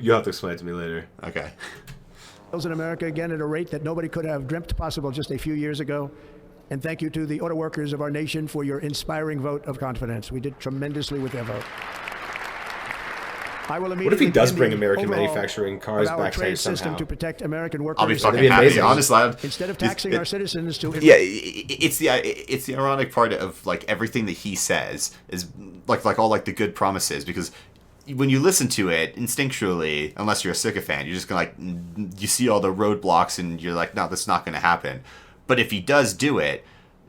Speaker 2: You'll have to explain it to me later.
Speaker 3: Okay.
Speaker 1: In America again at a rate that nobody could have dreamt possible just a few years ago. And thank you to the auto workers of our nation for your inspiring vote of confidence. We did tremendously with their vote. I will immediately
Speaker 2: What if he does
Speaker 1: begin
Speaker 2: bring
Speaker 1: the
Speaker 2: American
Speaker 1: overhaul
Speaker 2: manufacturing cars
Speaker 1: of our
Speaker 2: back
Speaker 1: trade
Speaker 2: here
Speaker 1: system
Speaker 2: somehow?
Speaker 1: to protect American workers.
Speaker 3: I'll be fucking
Speaker 2: be
Speaker 3: happy.
Speaker 2: amazing.
Speaker 3: Honestly,
Speaker 1: Instead of taxing our citizens to
Speaker 3: yeah, it's the ironic part of like everything that he says is like all like the good promises, because when you listen to it instinctually, unless you're a sycophant, you're just gonna like you see all the roadblocks and you're like, no, that's not gonna happen. But if he does do it,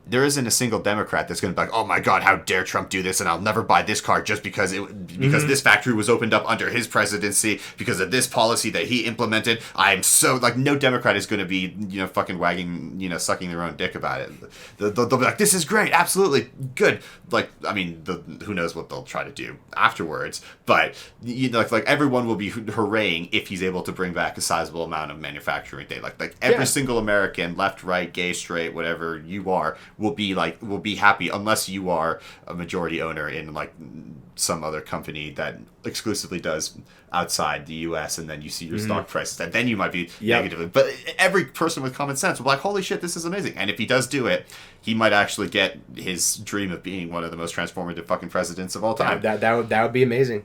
Speaker 3: there isn't a single Democrat that's going to be like, oh my God, how dare Trump do this, and I'll never buy this car just because this factory was opened up under his presidency, because of this policy that he implemented. I'm so, like, no Democrat is going to be, fucking wagging, sucking their own dick about it. They'll be like, this is great, absolutely, good. Like, I mean, who knows what they'll try to do afterwards, but, like everyone will be hurraying if he's able to bring back a sizable amount of manufacturing data. Like every single American, left, right, gay, straight, whatever you are, will be happy, unless you are a majority owner in like some other company that exclusively does outside the US, and then you see your stock prices, and then you might be negative. But every person with common sense will be like, holy shit, this is amazing. And if he does do it, he might actually get his dream of being one of the most transformative fucking presidents of all time.
Speaker 2: That would be amazing.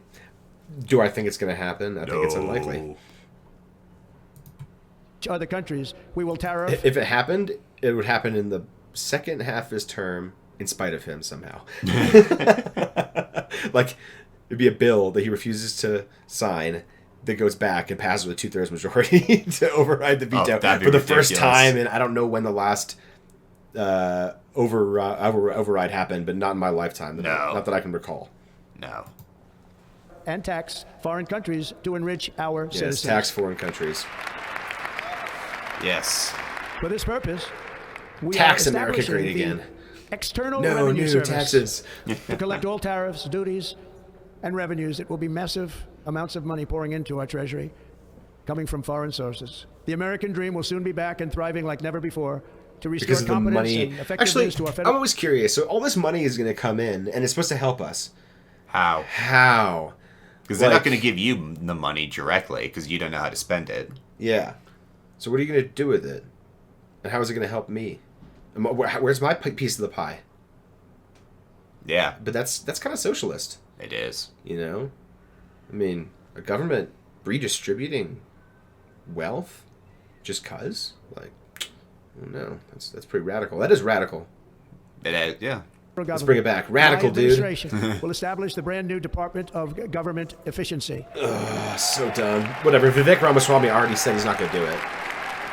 Speaker 2: Do I think it's going to happen? I think it's unlikely.
Speaker 1: other countries, we will tariff.
Speaker 2: If it happened, it would happen in the second half of his term, in spite of him somehow. Like, it'd be a bill that he refuses to sign that goes back and passes with a 2/3 majority to override the veto for the first time. And I don't know when the last override happened, but not in my lifetime. Not that I can recall.
Speaker 3: No.
Speaker 1: And tax foreign countries to enrich our citizens.
Speaker 2: Tax foreign countries.
Speaker 3: Yes.
Speaker 1: For this purpose, we
Speaker 2: Tax
Speaker 1: are
Speaker 2: America
Speaker 1: establishing
Speaker 2: great
Speaker 1: the
Speaker 2: again.
Speaker 1: External
Speaker 2: No
Speaker 1: Revenue
Speaker 2: new
Speaker 1: Service
Speaker 2: taxes.
Speaker 1: to collect all tariffs, duties, and revenues. It will be massive amounts of money pouring into our treasury, coming from foreign sources. The American dream will soon be back and thriving like never before to restore
Speaker 2: Because of the
Speaker 1: confidence
Speaker 2: money.
Speaker 1: and effectiveness to our
Speaker 2: I'm
Speaker 1: federal.
Speaker 2: always curious. So all this money is going to come in, and it's supposed to help us.
Speaker 3: How?
Speaker 2: How?
Speaker 3: Because they're not going to give you the money directly because you don't know how to spend it.
Speaker 2: Yeah. So what are you going to do with it? And how is it going to help me? And where's my piece of the pie?
Speaker 3: Yeah,
Speaker 2: But that's kind of socialist,
Speaker 3: it is.
Speaker 2: you know? I mean, a government redistributing wealth just cuz? Like, I don't know. That's pretty radical. That is radical.
Speaker 3: It is, yeah.
Speaker 2: Let's bring it back. Radical,
Speaker 1: My
Speaker 2: dude.
Speaker 1: administration will establish the brand new Department of Government Efficiency.
Speaker 2: So dumb. Whatever. Vivek Ramaswamy already said he's not going to do it.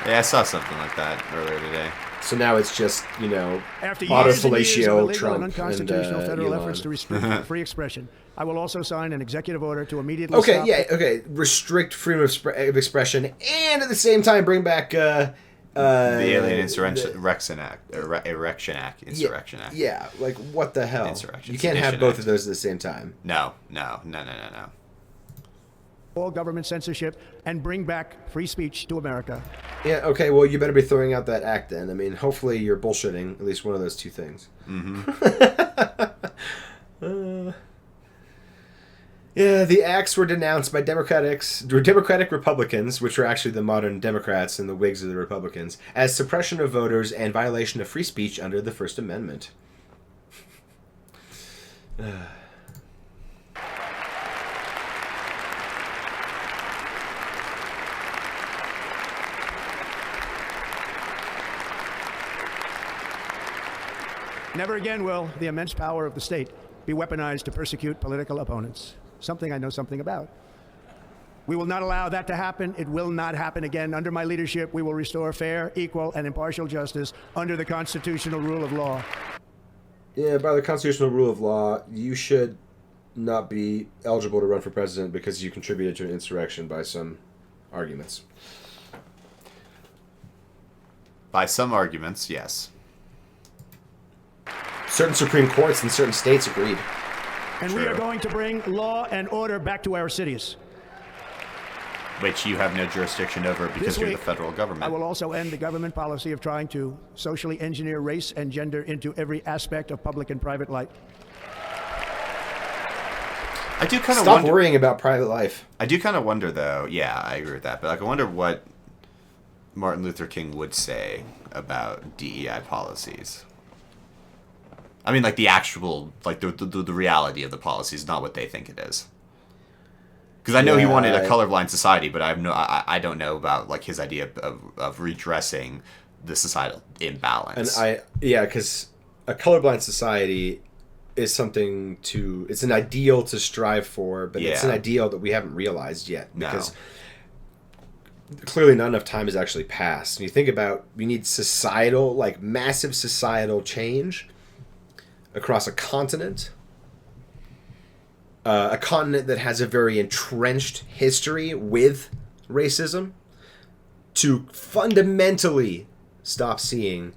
Speaker 3: Yeah, I saw something like that earlier today.
Speaker 2: So now it's just,
Speaker 1: After
Speaker 2: autofellatio,
Speaker 1: years and years of illegal
Speaker 2: Trump,
Speaker 1: and unconstitutional
Speaker 2: and,
Speaker 1: federal
Speaker 2: Elon.
Speaker 1: efforts to restrict free expression, I will also sign an executive order to immediately
Speaker 2: Okay,
Speaker 1: stop...
Speaker 2: yeah, okay. Restrict freedom of expression and at the same time bring back
Speaker 3: The Alien Insurrection Act. Insurrection Act.
Speaker 2: Yeah, like what the hell?
Speaker 3: Insurrection.
Speaker 2: You can't have
Speaker 3: Sedition
Speaker 2: both
Speaker 3: Act.
Speaker 2: of those at the same time.
Speaker 3: No.
Speaker 1: all government censorship and bring back free speech to America.
Speaker 2: Yeah, okay, well, you better be throwing out that act then. I mean, hopefully you're bullshitting at least one of those two things. Yeah, the acts were denounced by Democratic Republicans, which were actually the modern Democrats and the Whigs of the Republicans, as suppression of voters and violation of free speech under the First Amendment.
Speaker 1: Never again will the immense power of the state be weaponized to persecute political opponents. Something I know something about. We will not allow that to happen. It will not happen again. Under my leadership, we will restore fair, equal, and impartial justice under the constitutional rule of law.
Speaker 2: Yeah, by the constitutional rule of law, you should not be eligible to run for president because you contributed to an insurrection by some arguments.
Speaker 3: By some arguments, yes.
Speaker 2: Certain Supreme Courts in certain states agreed.
Speaker 1: And we
Speaker 3: True.
Speaker 1: are going to bring law and order back to our cities.
Speaker 3: Which you have no jurisdiction over because
Speaker 1: This
Speaker 3: you're the
Speaker 1: week,
Speaker 3: federal government.
Speaker 1: I will also end the government policy of trying to socially engineer race and gender into every aspect of public and private life.
Speaker 3: I do kind of
Speaker 2: Stop
Speaker 3: wonder.
Speaker 2: worrying about private life.
Speaker 3: I do kind of wonder, though. Yeah, I agree with that. But like, I wonder what Martin Luther King would say about DEI policies. I mean, like the actual, like the reality of the policies, not what they think it is. Because I know he wanted a colorblind society, but I don't know about like his idea of redressing the societal imbalance.
Speaker 2: And because a colorblind society is something it's an ideal to strive for, but it's an
Speaker 3: Yeah.
Speaker 2: ideal that we haven't realized yet
Speaker 3: No.
Speaker 2: because clearly not enough time has actually passed. And you think about, we need societal, like massive societal change across a continent that has a very entrenched history with racism, to fundamentally stop seeing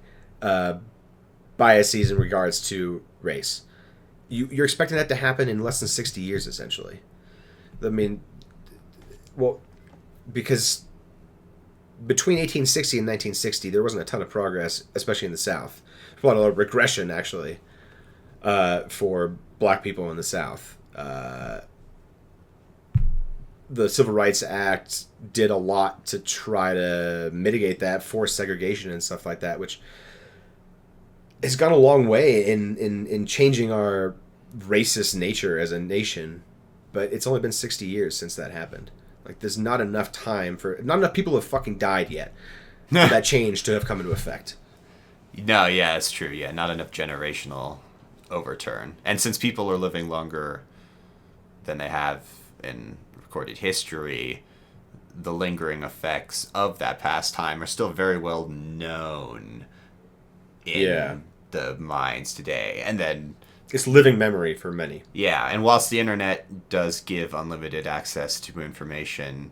Speaker 2: biases in regards to race. You're expecting that to happen in less than 60 years, essentially. I mean, well, because between 1860 and 1960, there wasn't a ton of progress, especially in the South. A lot of regression, actually, for black people in the South. The Civil Rights Act did a lot to try to mitigate that, forced segregation and stuff like that, which has gone a long way in changing our racist nature as a nation. But it's only been 60 years since that happened. Like, there's not enough people have fucking died yet for that change to have come into effect.
Speaker 3: No, yeah, it's true. Yeah, not enough generational overturn. And since people are living longer than they have in recorded history, the lingering effects of that past time are still very well known in the minds today. And then,
Speaker 2: It's living memory for many.
Speaker 3: yeah, and whilst the internet does give unlimited access to information,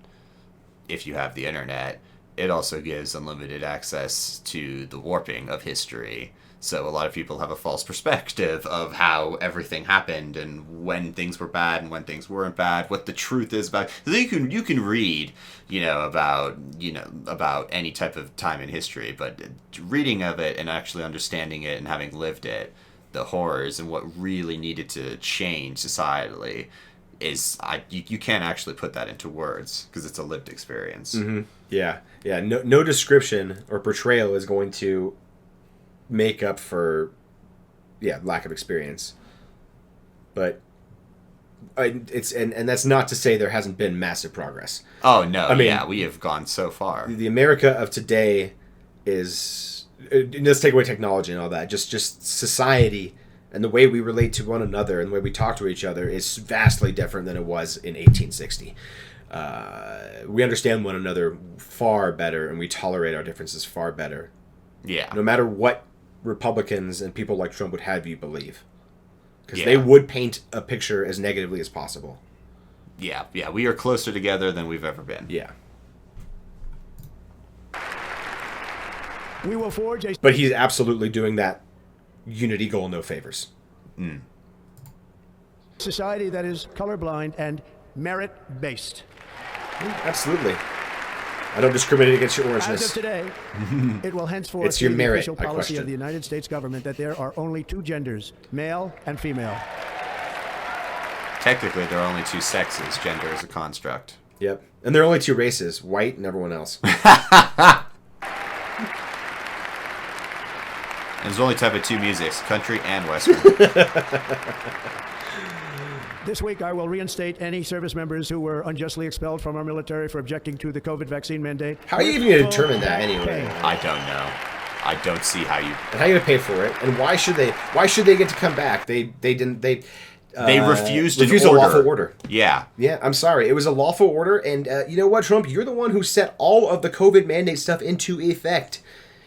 Speaker 3: if you have the internet, it also gives unlimited access to the warping of history. So a lot of people have a false perspective of how everything happened and when things were bad and when things weren't bad, what the truth is about. So you can read, about any type of time in history, but reading of it and actually understanding it and having lived it, the horrors and what really needed to change societally, you can't actually put that into words because it's a lived experience.
Speaker 2: Yeah. No description or portrayal is going to make up for lack of experience. But it's and that's not to say there hasn't been massive progress.
Speaker 3: Oh no,
Speaker 2: I mean,
Speaker 3: we have gone so far.
Speaker 2: The America of today is, let's take away technology and all that, just society and the way we relate to one another and the way we talk to each other is vastly different than it was in 1860. We understand one another far better, and we tolerate our differences far better.
Speaker 3: Yeah.
Speaker 2: No matter what Republicans and people like Trump would have you believe. Because
Speaker 3: Yeah.
Speaker 2: they would paint a picture as negatively as possible.
Speaker 3: Yeah, we are closer together than we've ever been.
Speaker 2: Yeah.
Speaker 1: We will forge a
Speaker 2: But he's absolutely doing that unity goal no favors.
Speaker 1: society that is colorblind and merit-based.
Speaker 2: Absolutely. I don't discriminate against your
Speaker 1: As of
Speaker 2: orangeness.
Speaker 1: today, it will henceforth
Speaker 2: It's your
Speaker 1: be the
Speaker 2: merit,
Speaker 1: official
Speaker 2: I
Speaker 1: policy
Speaker 2: question.
Speaker 1: of the United States government that there are only two genders, male and female.
Speaker 3: Technically, there are only two sexes. Gender is a construct.
Speaker 2: Yep. And there are only two races, white and everyone else.
Speaker 3: And there's only type of two musics, country and western.
Speaker 1: This week, I will reinstate any service members who were unjustly expelled from our military for objecting to the COVID vaccine mandate.
Speaker 2: How are you even going to determine that anyway?
Speaker 3: I don't know. I don't see how you...
Speaker 2: And how are you going to pay for it? And why should they? Why should they get to come back? They
Speaker 3: refused an
Speaker 2: a lawful order.
Speaker 3: Yeah.
Speaker 2: Yeah, I'm sorry. It was a lawful order, and you know what, Trump? You're the one who set all of the COVID mandate stuff into effect.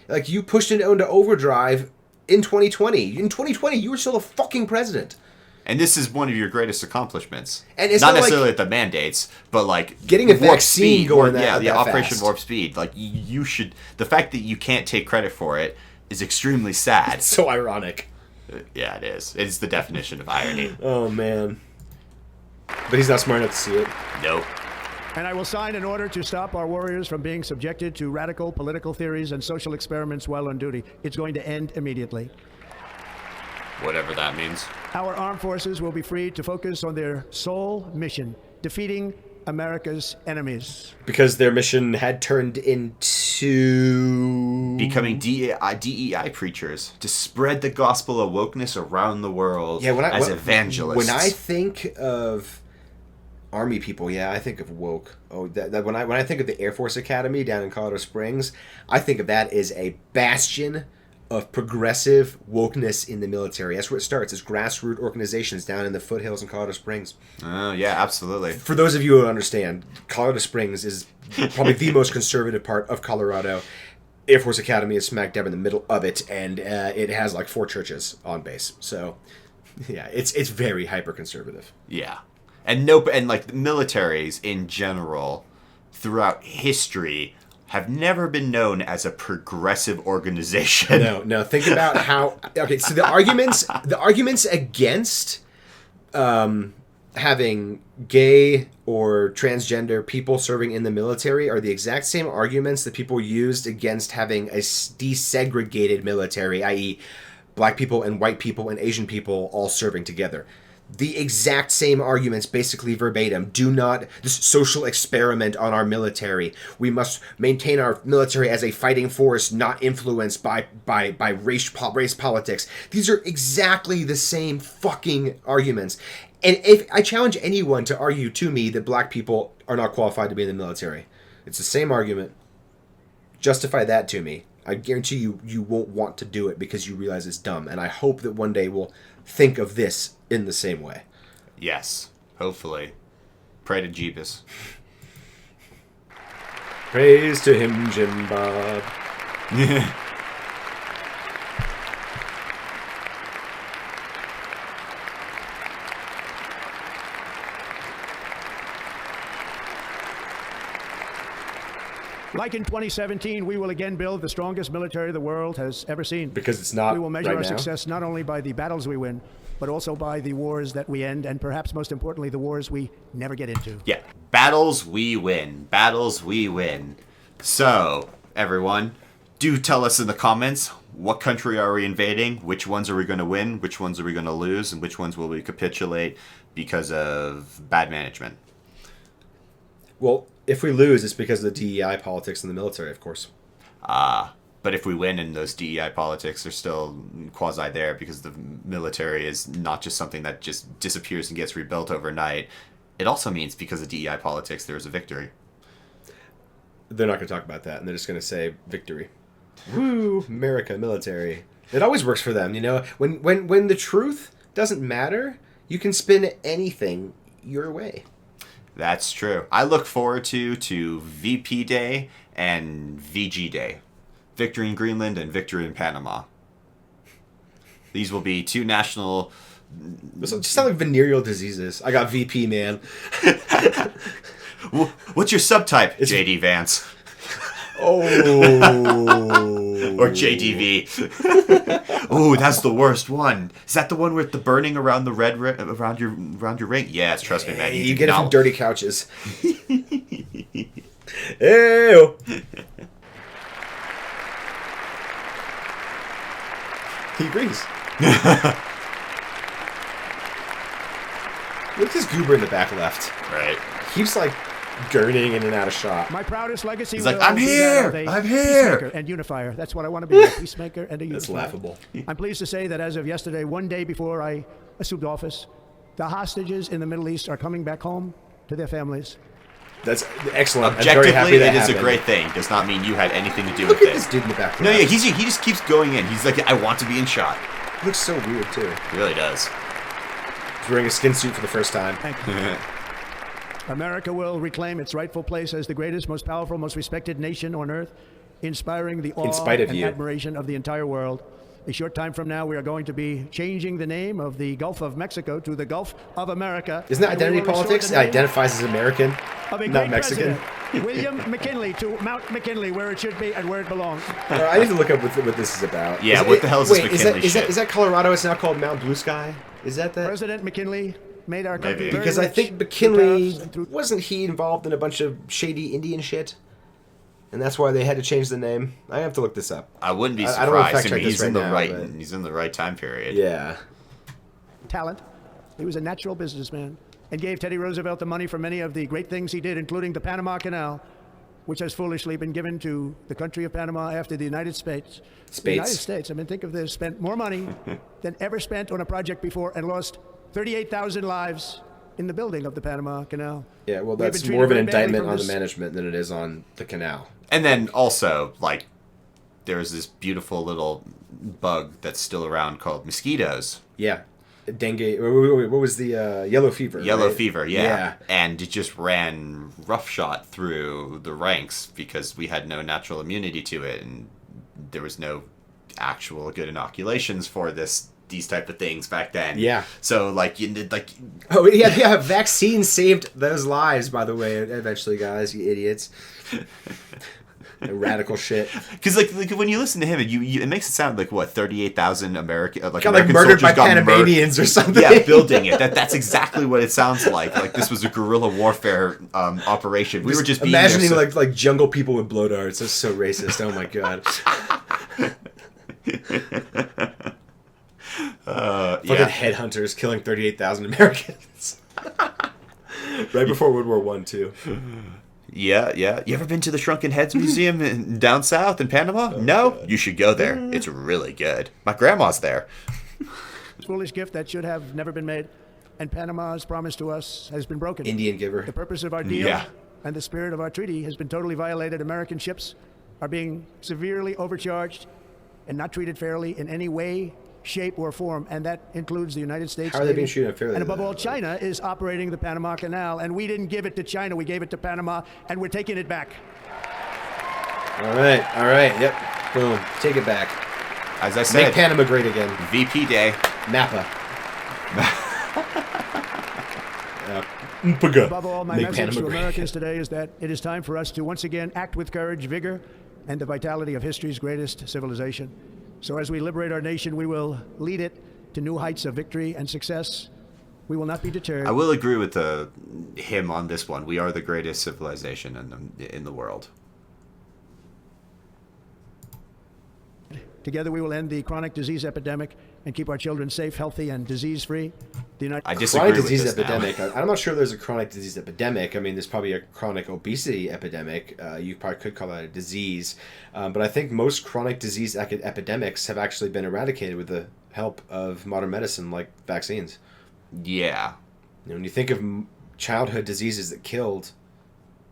Speaker 2: Like, you pushed it into overdrive in 2020. In 2020, you were still a fucking president.
Speaker 3: And this is one of your greatest accomplishments.
Speaker 2: And it's
Speaker 3: not
Speaker 2: not like-
Speaker 3: necessarily at the mandates, but like
Speaker 2: Getting a
Speaker 3: warp
Speaker 2: vaccine
Speaker 3: speed,
Speaker 2: going
Speaker 3: or,
Speaker 2: that-
Speaker 3: the
Speaker 2: that
Speaker 3: Operation
Speaker 2: fast.
Speaker 3: Warp Speed. Like you should. The fact that you can't take credit for it is extremely sad.
Speaker 2: So ironic.
Speaker 3: Yeah, it is. It is the definition of irony.
Speaker 2: Oh, man. But he's not smart enough to see it.
Speaker 3: Nope.
Speaker 1: And I will sign an order to stop our warriors from being subjected to radical political theories and social experiments while on duty. It's going to end immediately.
Speaker 3: Whatever that means.
Speaker 1: Our armed forces will be free to focus on their sole mission, defeating America's enemies.
Speaker 2: Because their mission had turned into...
Speaker 3: Becoming DEI preachers to spread the gospel of wokeness around the world as evangelists.
Speaker 2: When I think of Army people, I think of woke. Oh, that when I think of the Air Force Academy down in Colorado Springs, I think of that as a bastion of progressive wokeness in the military. That's where it starts. It's grassroots organizations down in the foothills in Colorado Springs.
Speaker 3: Oh, yeah, absolutely.
Speaker 2: For those of you who understand, Colorado Springs is probably the most conservative part of Colorado. Air Force Academy is smack dab in the middle of it, and it has like 4 churches on base. So, yeah, it's very hyper conservative.
Speaker 3: Yeah. And like the militaries in general throughout history have never been known as a progressive organization.
Speaker 2: No. Think about how. Okay, so the arguments against having gay or transgender people serving in the military are the exact same arguments that people used against having a desegregated military, i.e., black people and white people and Asian people all serving together. The exact same arguments, basically verbatim. Do not this social experiment on our military. We must maintain our military as a fighting force, not influenced by race politics. These are exactly the same fucking arguments. And if I challenge anyone to argue to me that black people are not qualified to be in the military, it's the same argument. Justify that to me. I guarantee you won't want to do it because you realize it's dumb. And I hope that one day we'll think of this in the same way.
Speaker 3: Yes, hopefully. Pray to Jeebus.
Speaker 2: Praise to him, Jim Bob.
Speaker 1: Like in 2017, we will again build the strongest military the world has ever seen.
Speaker 2: Because it's not
Speaker 1: We will measure
Speaker 2: right
Speaker 1: our
Speaker 2: now.
Speaker 1: success not only by the battles we win, but also by the wars that we end, and perhaps most importantly, the wars we never get into.
Speaker 3: Yeah. Battles we win. Battles we win. So, everyone, Do tell us in the comments, what country are we invading? Which ones are we going to win? Which ones are we going to lose? And which ones will we capitulate because of bad management?
Speaker 2: Well, if we lose, it's because of the DEI politics in the military, of course.
Speaker 3: But if we win and those DEI politics are still quasi there because the military is not just something that just disappears and gets rebuilt overnight, it also means because of DEI politics, there is a victory.
Speaker 2: They're not going to talk about that, and they're just going to say victory. Woo, America, military. It always works for them, you know? When the truth doesn't matter, you can spin anything your way.
Speaker 3: That's true. I look forward to VP Day and VG Day. Victory in Greenland and victory in Panama. These will be two national...
Speaker 2: Those just sound like venereal diseases. I got VP, man.
Speaker 3: What's your subtype? JD Vance.
Speaker 2: Oh.
Speaker 3: Or JDV. Oh, that's the worst one. Is that the one with the burning around the red around your ring? Yes, trust me, man.
Speaker 2: You get it from dirty couches. Ew. He agrees. Look at this goober in the back left.
Speaker 3: Right.
Speaker 2: Keeps like gurning in and out of shot.
Speaker 1: My proudest legacy.
Speaker 3: He's like,
Speaker 1: will
Speaker 3: I'm
Speaker 1: be
Speaker 3: here!
Speaker 1: that of a
Speaker 3: I'm here!
Speaker 1: peacemaker and unifier. That's what I want to be, a peacemaker and a unifier.
Speaker 2: That's laughable.
Speaker 1: I'm pleased to say that as of yesterday, one day before I assumed office, the hostages in the Middle East are coming back home to their families.
Speaker 2: That's excellent.
Speaker 3: Objectively,
Speaker 2: I'm very happy that
Speaker 3: it is a
Speaker 2: happened.
Speaker 3: great thing. Does not mean you had anything to do
Speaker 2: Look
Speaker 3: with
Speaker 2: at
Speaker 3: it.
Speaker 2: this dude in the back.
Speaker 3: No, yeah, he just keeps going in. He's like, I want to be in shot.
Speaker 2: He looks so weird too.
Speaker 3: He really does.
Speaker 2: He's wearing a skin suit for the first time.
Speaker 1: Thank you. America will reclaim its rightful place as the greatest, most powerful, most respected nation on earth, inspiring the awe
Speaker 2: spite of
Speaker 1: and
Speaker 2: you.
Speaker 1: admiration of the entire world. A short time from now, we are going to be changing the name of the Gulf of Mexico to the Gulf of America.
Speaker 2: Isn't that
Speaker 1: And we
Speaker 2: identity
Speaker 1: will restore
Speaker 2: politics?
Speaker 1: the
Speaker 2: It
Speaker 1: name
Speaker 2: identifies as American,
Speaker 1: of a
Speaker 2: not
Speaker 1: great
Speaker 2: Mexican.
Speaker 1: president, William McKinley, to Mount McKinley, where it should be and where it belongs.
Speaker 2: I need to look up what this is about.
Speaker 3: Yeah, what the hell is this
Speaker 2: wait,
Speaker 3: McKinley shit?
Speaker 2: Is that Colorado? It's now called Mount Blue Sky? Is that
Speaker 1: President McKinley made our country
Speaker 3: Maybe.
Speaker 1: very
Speaker 2: Because I
Speaker 1: rich
Speaker 2: think
Speaker 1: through
Speaker 2: McKinley,
Speaker 1: paths and through-
Speaker 2: wasn't he involved in a bunch of shady Indian shit? And that's why they had to change the name. I have to look this up.
Speaker 3: I wouldn't be
Speaker 2: I don't wanna
Speaker 3: surprised.
Speaker 2: fact
Speaker 3: I mean,
Speaker 2: check this
Speaker 3: he's in
Speaker 2: right
Speaker 3: the
Speaker 2: now,
Speaker 3: right.
Speaker 2: but-
Speaker 3: He's in the right time period.
Speaker 2: Yeah.
Speaker 1: talent. He was a natural businessman and gave Teddy Roosevelt the money for many of the great things he did, including the Panama Canal, which has foolishly been given to the country of Panama after the United States. The United States, I mean, think of this, spent more money than ever spent on a project before and lost 38,000 lives in the building of the Panama Canal.
Speaker 2: Yeah, well,
Speaker 1: We have
Speaker 2: that's
Speaker 1: been
Speaker 2: more of an
Speaker 1: treated very badly
Speaker 2: indictment
Speaker 1: from
Speaker 2: on the
Speaker 1: this-
Speaker 2: management than it is on the canal.
Speaker 3: And then also, like, there's this beautiful little bug that's still around called mosquitoes.
Speaker 2: Yeah. Dengue. What was the yellow fever?
Speaker 3: Yellow
Speaker 2: right?
Speaker 3: fever, yeah. And it just ran roughshod through the ranks because we had no natural immunity to it, and there was no actual good inoculations for these type of things back then.
Speaker 2: Yeah.
Speaker 3: So like you did like
Speaker 2: Oh yeah. Vaccines saved those lives, by the way. Eventually, guys, you idiots. Radical shit.
Speaker 3: because like when you listen to him, it makes it sound like what 38,000 American
Speaker 2: Got like
Speaker 3: American
Speaker 2: murdered by
Speaker 3: soldiers got
Speaker 2: Panamanians or something.
Speaker 3: Yeah, building it. That's exactly what it sounds like. Like this was a guerrilla warfare operation. We were just being
Speaker 2: imagining
Speaker 3: there
Speaker 2: like jungle people with blow darts. That's so racist. Oh my god. Fucking
Speaker 3: yeah.
Speaker 2: headhunters killing 38,000 Americans. Right before World War One, too.
Speaker 3: Yeah. You ever been to the Shrunken Heads Museum down south in Panama? No?
Speaker 2: God.
Speaker 3: You should go there. It's really good. My grandma's there.
Speaker 1: Foolish gift that should have never been made, and Panama's promise to us has been broken.
Speaker 2: Indian giver.
Speaker 1: The purpose of our deal
Speaker 3: Yeah.
Speaker 1: and the spirit of our treaty has been totally violated. American ships are being severely overcharged and not treated fairly in any way, shape, or form, and that includes the United States.
Speaker 2: How are they being
Speaker 1: Navy.
Speaker 2: treated unfairly,
Speaker 1: And above
Speaker 2: though?
Speaker 1: all, China is operating the Panama Canal, and we didn't give it to China. We gave it to Panama, and we're taking it back.
Speaker 2: All right. Yep. Boom. Take it back.
Speaker 3: As I
Speaker 2: Make
Speaker 3: said,
Speaker 2: Panama great again.
Speaker 3: VP Day.
Speaker 2: Napa.
Speaker 1: Above all, my
Speaker 2: Make
Speaker 1: message
Speaker 2: Panama
Speaker 1: to
Speaker 2: great.
Speaker 1: Americans today is that it is time for us to once again act with courage, vigor, and the vitality of history's greatest civilization. So as we liberate our nation, we will lead it to new heights of victory and success. We will not be deterred.
Speaker 3: I will agree with him on this one. We are the greatest civilization in the world.
Speaker 1: Together we will end the chronic disease epidemic and keep our children safe, healthy, and disease-free. The United
Speaker 3: I disagree
Speaker 2: Chronic
Speaker 3: with
Speaker 2: disease
Speaker 3: this now.
Speaker 2: epidemic. I'm not sure there's a chronic disease epidemic. I mean, there's probably a chronic obesity epidemic. You probably could call that a disease. But I think most chronic disease epidemics have actually been eradicated with the help of modern medicine, like vaccines.
Speaker 3: Yeah.
Speaker 2: When you think of childhood diseases that killed,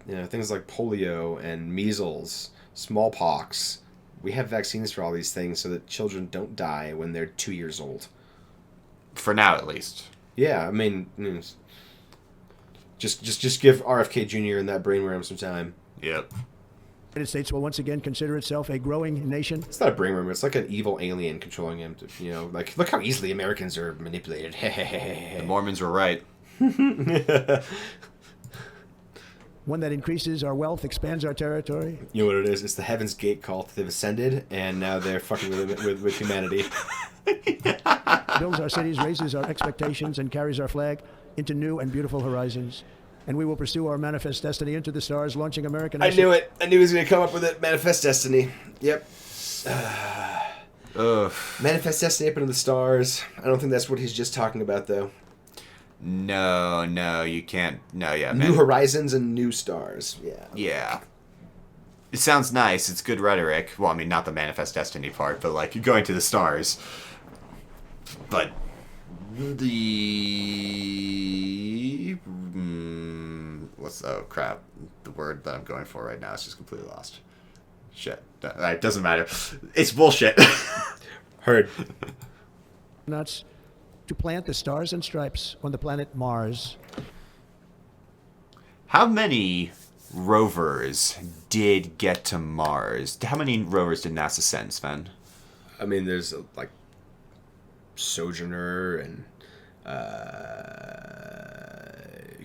Speaker 2: things like polio and measles, smallpox, we have vaccines for all these things so that children don't die when they're 2 years old.
Speaker 3: For now, at least.
Speaker 2: Yeah, I mean, just give RFK Jr. and that brainworm some time.
Speaker 3: Yep.
Speaker 1: United States will once again consider itself a growing nation.
Speaker 2: It's not a brainworm. It's like an evil alien controlling him. Like, look how easily Americans are manipulated.
Speaker 3: The Mormons were right.
Speaker 1: One that increases our wealth, expands our territory.
Speaker 2: You know what it is? It's the Heaven's Gate cult. They've ascended, and now they're fucking with humanity.
Speaker 1: Builds our cities, raises our expectations, and carries our flag into new and beautiful horizons. And we will pursue our manifest destiny into the stars, launching American...
Speaker 2: I knew it. I knew he was going to come up with it. Manifest destiny. Yep. Manifest destiny up into the stars. I don't think that's what he's just talking about, though.
Speaker 3: No, you can't. No, yeah.
Speaker 2: New horizons and new stars. Yeah.
Speaker 3: Yeah. It sounds nice. It's good rhetoric. Well, I mean, not the manifest destiny part, but like going to the stars. But oh crap, the word that I'm going for right now is just completely lost. Shit. It doesn't matter. It's bullshit.
Speaker 2: Heard.
Speaker 1: Nuts to plant the stars and stripes on the planet Mars.
Speaker 3: How many rovers did get to Mars? How many rovers did NASA send, Sven?
Speaker 2: I mean, there's like Sojourner and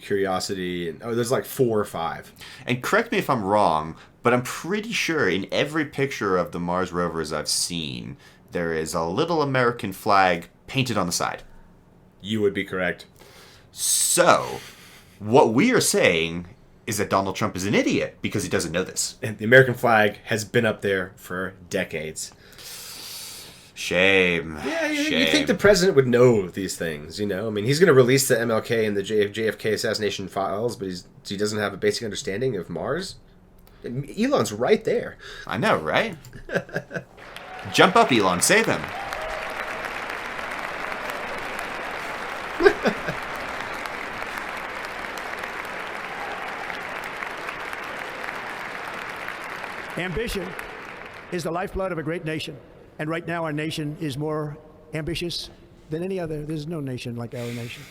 Speaker 2: Curiosity, and there's like 4 or 5.
Speaker 3: And correct me if I'm wrong, but I'm pretty sure in every picture of the Mars rovers I've seen, there is a little American flag painted on the side.
Speaker 2: You would be correct.
Speaker 3: So, what we are saying is that Donald Trump is an idiot because he doesn't know this.
Speaker 2: And the American flag has been up there for decades.
Speaker 3: Shame.
Speaker 2: Yeah,
Speaker 3: Shame.
Speaker 2: you think the president would know these things, I mean, he's going to release the MLK and the JFK assassination files, but he doesn't have a basic understanding of Mars? Elon's right there.
Speaker 3: I know, right? Jump up, Elon. Save him.
Speaker 1: Ambition is the lifeblood of a great nation. And right now our nation is more ambitious than any other. There's no nation like our nation.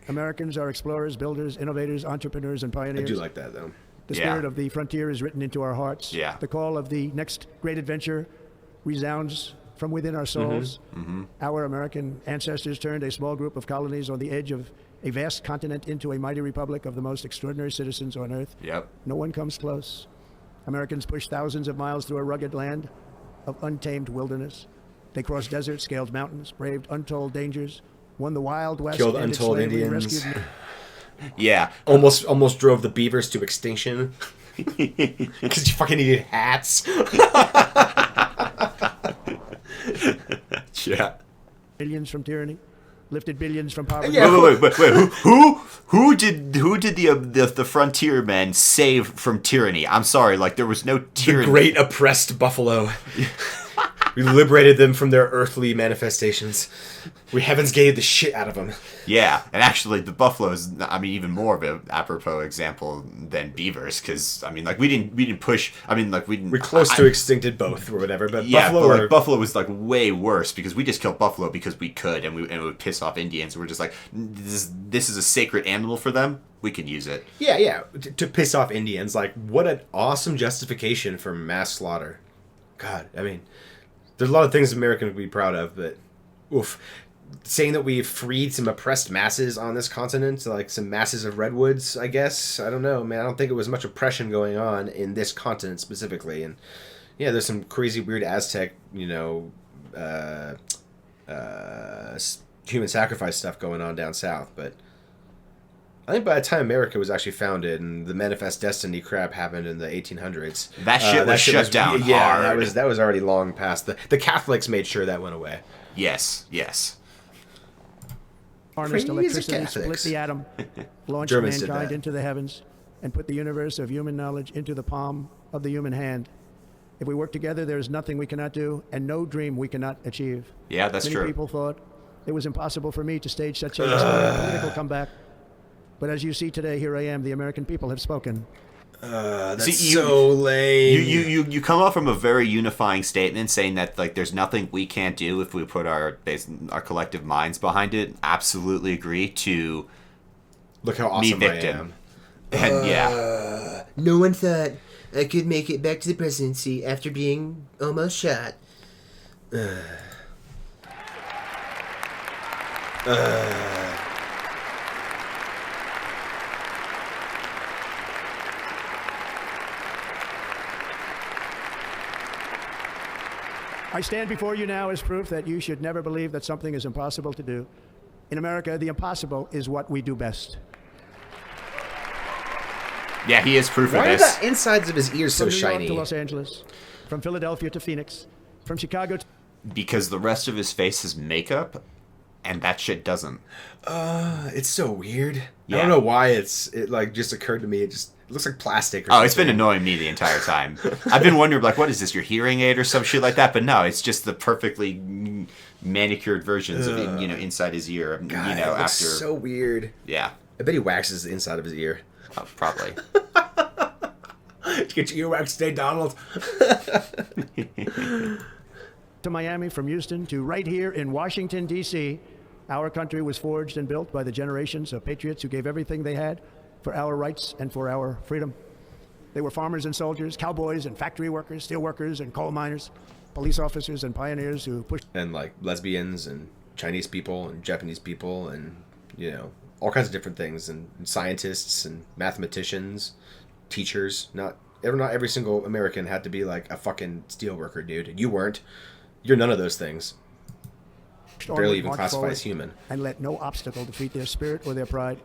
Speaker 1: Americans are explorers, builders, innovators, entrepreneurs, and
Speaker 2: I
Speaker 1: pioneers.
Speaker 2: do like that, though.
Speaker 1: The
Speaker 3: Yeah.
Speaker 1: spirit of the frontier is written into our hearts.
Speaker 3: Yeah.
Speaker 1: The call of the next great adventure resounds from within our souls. Our American ancestors turned a small group of colonies on the edge of a vast continent into a mighty republic of the most extraordinary citizens on earth.
Speaker 3: Yep.
Speaker 1: No one comes close. Americans pushed thousands of miles through a rugged land of untamed wilderness. They crossed deserts, scaled mountains, braved untold dangers, won the Wild West,
Speaker 2: Killed
Speaker 1: ended
Speaker 2: untold
Speaker 1: slavery,
Speaker 2: Indians.
Speaker 1: rescued...
Speaker 3: Yeah.
Speaker 2: Almost drove the beavers to extinction. Because you fucking needed hats.
Speaker 3: Yeah.
Speaker 1: Billions from tyranny, lifted billions from poverty.
Speaker 2: Yeah.
Speaker 3: Wait. Who did the frontier men save from tyranny? I'm sorry, like there was no
Speaker 2: The
Speaker 3: tyranny.
Speaker 2: great oppressed buffalo. We liberated them from their earthly manifestations. We heavens gave the shit out of them.
Speaker 3: Yeah, and actually the buffalo is, I mean, even more of an apropos example than beavers, because I mean, like we didn't push. I mean, like we didn't.
Speaker 2: We're close to extincted both or whatever, but
Speaker 3: Yeah,
Speaker 2: buffalo
Speaker 3: but like
Speaker 2: are...
Speaker 3: buffalo was like way worse because we just killed buffalo because we could, and it would piss off Indians. And we're just like, this is a sacred animal for them. We can use it.
Speaker 2: Yeah, to piss off Indians. Like, what an awesome justification for mass slaughter. God, I mean, there's a lot of things Americans would be proud of, but oof. Saying that we've freed some oppressed masses on this continent, like some masses of redwoods, I guess. I don't know, man. I don't think it was much oppression going on in this continent specifically. And yeah, there's some crazy, weird Aztec, human sacrifice stuff going on down south, but I think by the time America was actually founded and the Manifest Destiny crap happened in the 1800s,
Speaker 3: That shit was shut down
Speaker 2: Yeah,
Speaker 3: hard.
Speaker 2: that was already long past. The Catholics made sure that went away.
Speaker 3: Yes, yes.
Speaker 1: Harnessed
Speaker 2: Crazy
Speaker 1: electricity, split
Speaker 2: Catholics.
Speaker 1: the atom, launched
Speaker 2: Germans did
Speaker 1: mankind
Speaker 2: that.
Speaker 1: into the heavens, and put the universe of human knowledge into the palm of the human hand. If we work together, there is nothing we cannot do, and no dream we cannot achieve.
Speaker 3: Yeah, that's
Speaker 1: Many
Speaker 3: true.
Speaker 1: people thought it was impossible for me to stage such a historic political comeback. But as you see today, here I am. The American people have spoken.
Speaker 2: That's
Speaker 3: See,
Speaker 2: so lame.
Speaker 3: You come off from a very unifying statement saying that like there's nothing we can't do if we put our collective minds behind it. Absolutely agree to
Speaker 2: Look how
Speaker 3: me
Speaker 2: awesome I
Speaker 3: victim.
Speaker 2: am.
Speaker 3: And yeah.
Speaker 5: No one thought I could make it back to the presidency after being almost shot.
Speaker 1: I stand before you now as proof that you should never believe that something is impossible to do. In America, the impossible is what we do best.
Speaker 3: Yeah, he is proof of
Speaker 2: Why are
Speaker 3: this.
Speaker 2: the insides of his ears so
Speaker 1: From New York
Speaker 2: shiny?
Speaker 1: to Los Angeles, from Philadelphia to Phoenix, from Chicago to...
Speaker 3: Because the rest of his face is makeup, and that shit doesn't.
Speaker 2: It's so weird. I
Speaker 3: Yeah.
Speaker 2: don't know why it like just occurred to me. It looks like plastic. Or
Speaker 3: Oh, it's been
Speaker 2: something.
Speaker 3: annoying me the entire time. I've been wondering, like, what is this, your hearing aid or some shit like that? But no, it's just the perfectly manicured versions of, inside his ear.
Speaker 2: God,
Speaker 3: you
Speaker 2: it
Speaker 3: know,
Speaker 2: looks
Speaker 3: after...
Speaker 2: so weird.
Speaker 3: Yeah,
Speaker 2: I bet he waxes the inside of his ear.
Speaker 3: probably.
Speaker 2: Get your earwax today, Donald.
Speaker 1: to Miami, from Houston to right here in Washington, D.C., our country was forged and built by the generations of patriots who gave everything they had for our rights and for our freedom. They were farmers and soldiers, cowboys and factory workers, steel workers and coal miners, police officers and pioneers who pushed
Speaker 2: And like lesbians and Chinese people and Japanese people and all kinds of different things and scientists and mathematicians, teachers. Not every single American had to be like a fucking steel worker, dude. You weren't. You're none of those things. Barely
Speaker 1: onward,
Speaker 2: even
Speaker 1: marched
Speaker 2: classify
Speaker 1: forward,
Speaker 2: as human.
Speaker 1: and let no obstacle defeat their spirit or their pride.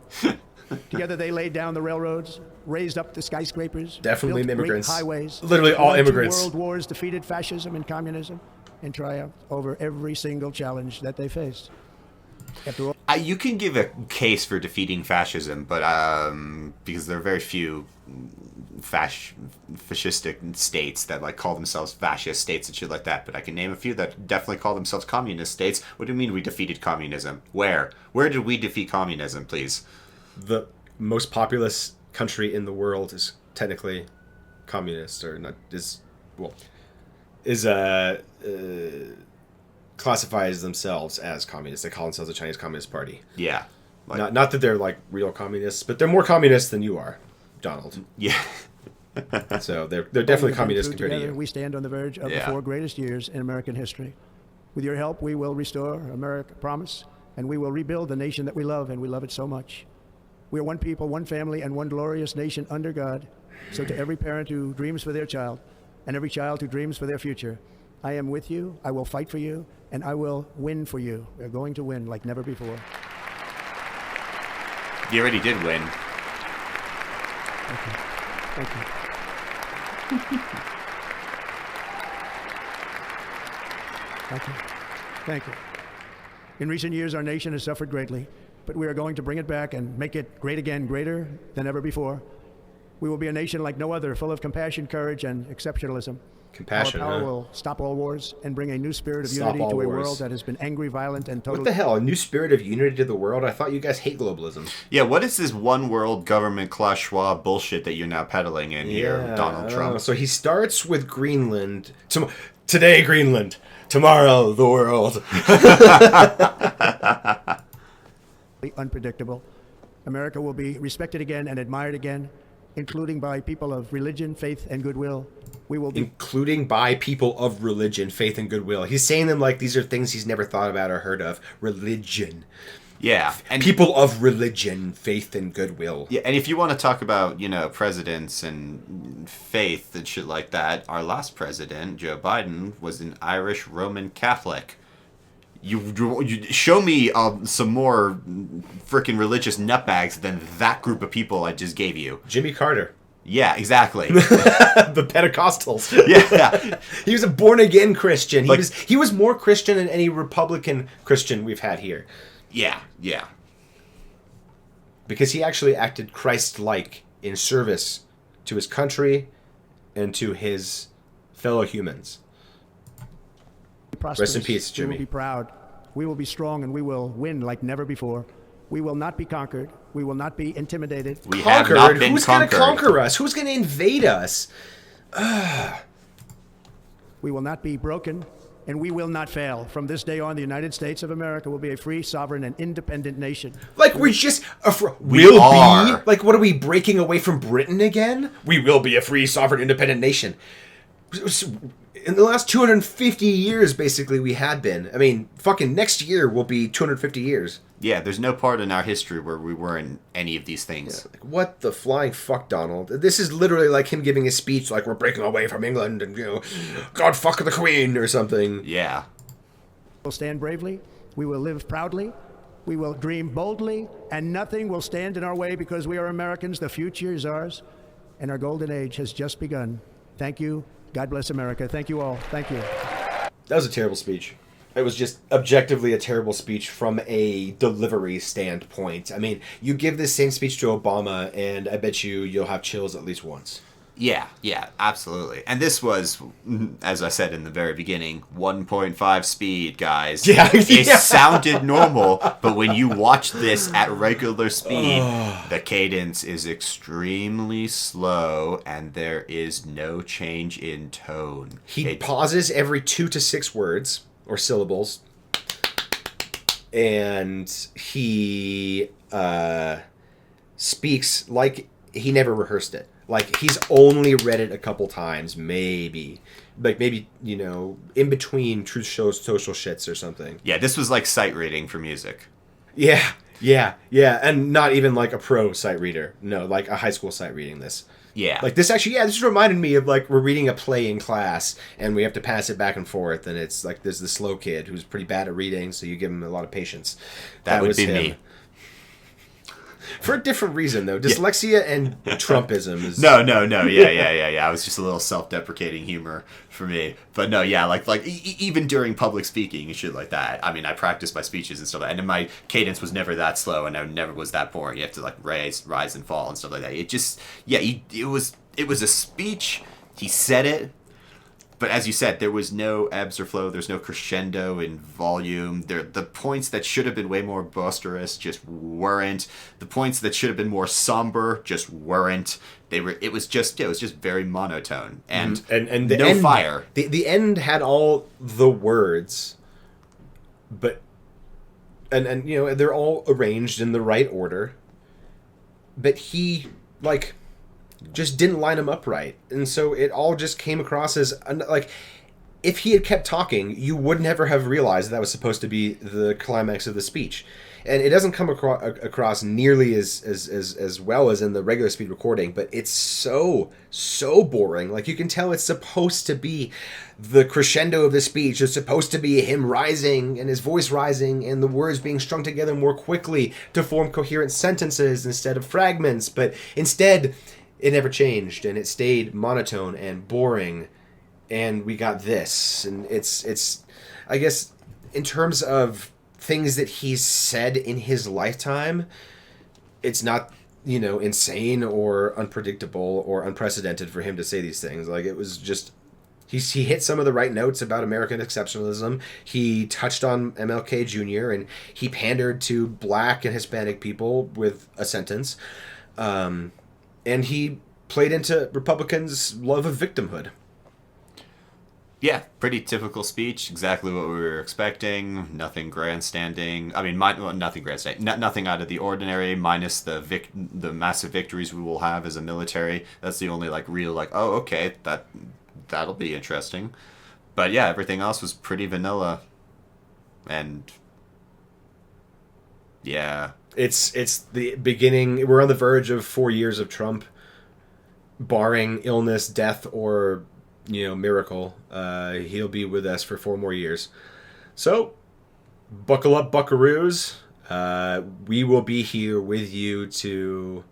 Speaker 1: Together they laid down the railroads, raised up the skyscrapers,
Speaker 2: Definitely
Speaker 1: built
Speaker 2: immigrants.
Speaker 1: great highways,
Speaker 2: Literally all
Speaker 1: won 2
Speaker 2: immigrants.
Speaker 1: world wars, defeated fascism and communism, and triumphed over every single challenge that they faced. After all,
Speaker 3: You can give a case for defeating fascism, but because there are very few fascistic states that like call themselves fascist states and shit like that. But I can name a few that definitely call themselves communist states. What do you mean we defeated communism? Where? Where did we defeat communism, please?
Speaker 2: The most populous country in the world is technically communist, or not is classifies themselves as communist. They call themselves the Chinese Communist Party.
Speaker 3: Yeah. Like,
Speaker 2: Not that they're like real communists, but they're more communist than you are, Donald.
Speaker 3: yeah.
Speaker 2: So they're definitely
Speaker 1: we've been
Speaker 2: communist
Speaker 1: through
Speaker 2: compared to
Speaker 1: together,
Speaker 2: you.
Speaker 1: we stand on the verge of
Speaker 3: Yeah.
Speaker 1: the 4 greatest years in American history. With your help, we will restore America, promise, and we will rebuild the nation that we love, and we love it so much. We are one people, one family, and one glorious nation under God. So to every parent who dreams for their child, and every child who dreams for their future, I am with you, I will fight for you, and I will win for you. We're going to win like never before.
Speaker 3: You already did win.
Speaker 1: Thank you. Thank you. Thank you. In recent years, our nation has suffered greatly, but we are going to bring it back and make it great again, greater than ever before. We will be a nation like no other, full of compassion, courage, and exceptionalism.
Speaker 2: Compassion,
Speaker 1: Our power
Speaker 2: huh?
Speaker 1: will stop all wars and bring a new spirit of
Speaker 2: Stop
Speaker 1: unity
Speaker 2: all
Speaker 1: to a
Speaker 2: wars.
Speaker 1: world that has been angry, violent, and
Speaker 2: What
Speaker 1: totally...
Speaker 2: the hell? A new spirit of unity to the world? I thought you guys hate globalism.
Speaker 3: Yeah, what is this one world government Klaus Schwab bullshit that you're now peddling in here, Donald Trump?
Speaker 2: So he starts with Greenland. Today, Greenland. Tomorrow, the world.
Speaker 1: unpredictable. America will be respected again and admired again, including by people of religion, faith, and goodwill. We will be
Speaker 2: Including by people of religion, faith, and goodwill. He's saying them like these are things he's never thought about or heard of. Religion.
Speaker 3: Yeah, and
Speaker 2: People of religion, faith, and goodwill.
Speaker 3: yeah, and if you want to talk about, presidents and faith and shit like that, our last president, Joe Biden, was an Irish Roman Catholic. You show me some more freaking religious nutbags than that group of people I just gave you.
Speaker 2: Jimmy Carter.
Speaker 3: Yeah, exactly.
Speaker 2: The Pentecostals.
Speaker 3: Yeah.
Speaker 2: He was a born-again Christian. He was more Christian than any Republican Christian we've had here.
Speaker 3: Yeah.
Speaker 2: Because he actually acted Christ-like in service to his country and to his fellow humans. Rest in peace, Jimmy.
Speaker 1: We will be proud. We will be strong, and we will win like never before. We will not be conquered. We will not be intimidated.
Speaker 3: We have not been
Speaker 2: Who's going to conquer us? Who's going to invade us?
Speaker 1: We will not be broken, and we will not fail. From this day on, the United States of America will be a free, sovereign, and independent nation.
Speaker 2: Like, we're just...
Speaker 3: We are.
Speaker 2: Like, what are we, breaking away from Britain again? We will be a free, sovereign, independent nation. In the last 250 years, basically, we had been. I mean, fucking next year will be 250 years.
Speaker 3: Yeah, there's no part in our history where we weren't any of these things.
Speaker 2: Yeah, like, what the flying fuck, Donald? This is literally like him giving a speech like, we're breaking away from England and, God fuck the Queen or something.
Speaker 3: Yeah.
Speaker 1: We'll stand bravely. We will live proudly. We will dream boldly. And nothing will stand in our way because we are Americans. The future is ours. And our golden age has just begun. Thank you. God bless America. Thank you all. Thank you.
Speaker 2: That was a terrible speech. It was just objectively a terrible speech from a delivery standpoint. I mean, you give this same speech to Obama, and I bet you'll have chills at least once.
Speaker 3: Yeah, absolutely. And this was, as I said in the very beginning, 1.5 speed, guys.
Speaker 2: Yeah.
Speaker 3: It sounded normal, but when you watch this at regular speed, the cadence is extremely slow, and there is no change in tone.
Speaker 2: He pauses every 2 to 6 words, or syllables, and he speaks like he never rehearsed it. Like, he's only read it a couple times, maybe. Like, maybe, in between truth shows social shits or something.
Speaker 3: Yeah, this was like sight reading for music.
Speaker 2: Yeah. And not even like a pro sight reader. No, like a high school sight reading this.
Speaker 3: Yeah.
Speaker 2: Like, this actually, this reminded me of, like, we're reading a play in class, and we have to pass it back and forth, and it's like, there's the slow kid who's pretty bad at reading, so you give him a lot of patience.
Speaker 3: That would
Speaker 2: was
Speaker 3: be
Speaker 2: him.
Speaker 3: me.
Speaker 2: For a different reason, though. Dyslexia and Trumpism is...
Speaker 3: No. Yeah. I was just a little self-deprecating humor for me. But no, yeah, like even during public speaking and shit like that. I mean, I practiced my speeches and stuff like that. And my cadence was never that slow, and I never was that boring. You have to, like, rise and fall and stuff like that. It just... Yeah, it was a speech. He said it. But as you said, there was no ebbs or flow. There's no crescendo in volume. The points that should have been way more boisterous just weren't. The points that should have been more somber just weren't. It was just very monotone and
Speaker 2: the
Speaker 3: no
Speaker 2: end,
Speaker 3: fire.
Speaker 2: The end had all the words, but and they're all arranged in the right order. But he just didn't line them up right, and so it all just came across as like, if he had kept talking, you would never have realized that was supposed to be the climax of the speech. And it doesn't come across nearly as well as in the regular speed recording, but it's so boring. Like, you can tell it's supposed to be the crescendo of the speech. It's supposed to be him rising and his voice rising and the words being strung together more quickly to form coherent sentences instead of fragments. But instead, it never changed, and it stayed monotone and boring, and we got this. And it's I guess, in terms of things that he's said in his lifetime, it's not, insane or unpredictable or unprecedented for him to say these things. Like, it was just... He hit some of the right notes about American exceptionalism. He touched on MLK Jr., and he pandered to black and Hispanic people with a sentence. And he played into Republicans' love of victimhood.
Speaker 3: Yeah, pretty typical speech. Exactly what we were expecting. Nothing grandstanding. I mean, nothing grandstanding. Nothing out of the ordinary, minus the massive victories we will have as a military. That's the only real oh, okay, that'll be interesting. But yeah, everything else was pretty vanilla. And yeah.
Speaker 2: It's the beginning. We're on the verge of 4 years of Trump, barring illness, death, or miracle. He'll be with us for 4 more years. So buckle up, buckaroos. We will be here with you to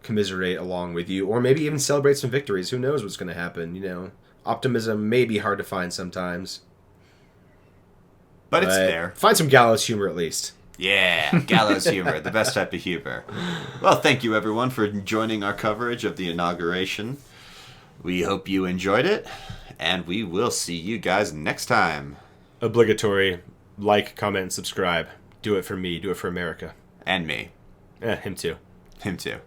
Speaker 2: commiserate along with you, or maybe even celebrate some victories. Who knows what's going to happen? You know, optimism may be hard to find sometimes,
Speaker 3: but it's there.
Speaker 2: Find some gallows humor at least.
Speaker 3: Yeah, gallows humor, the best type of humor. Well, thank you everyone for joining our coverage of the inauguration. We hope you enjoyed it, and we will see you guys next time.
Speaker 2: Obligatory like, comment, and subscribe. Do it for me. Do it for America.
Speaker 3: And me.
Speaker 2: Him too.
Speaker 3: Him too.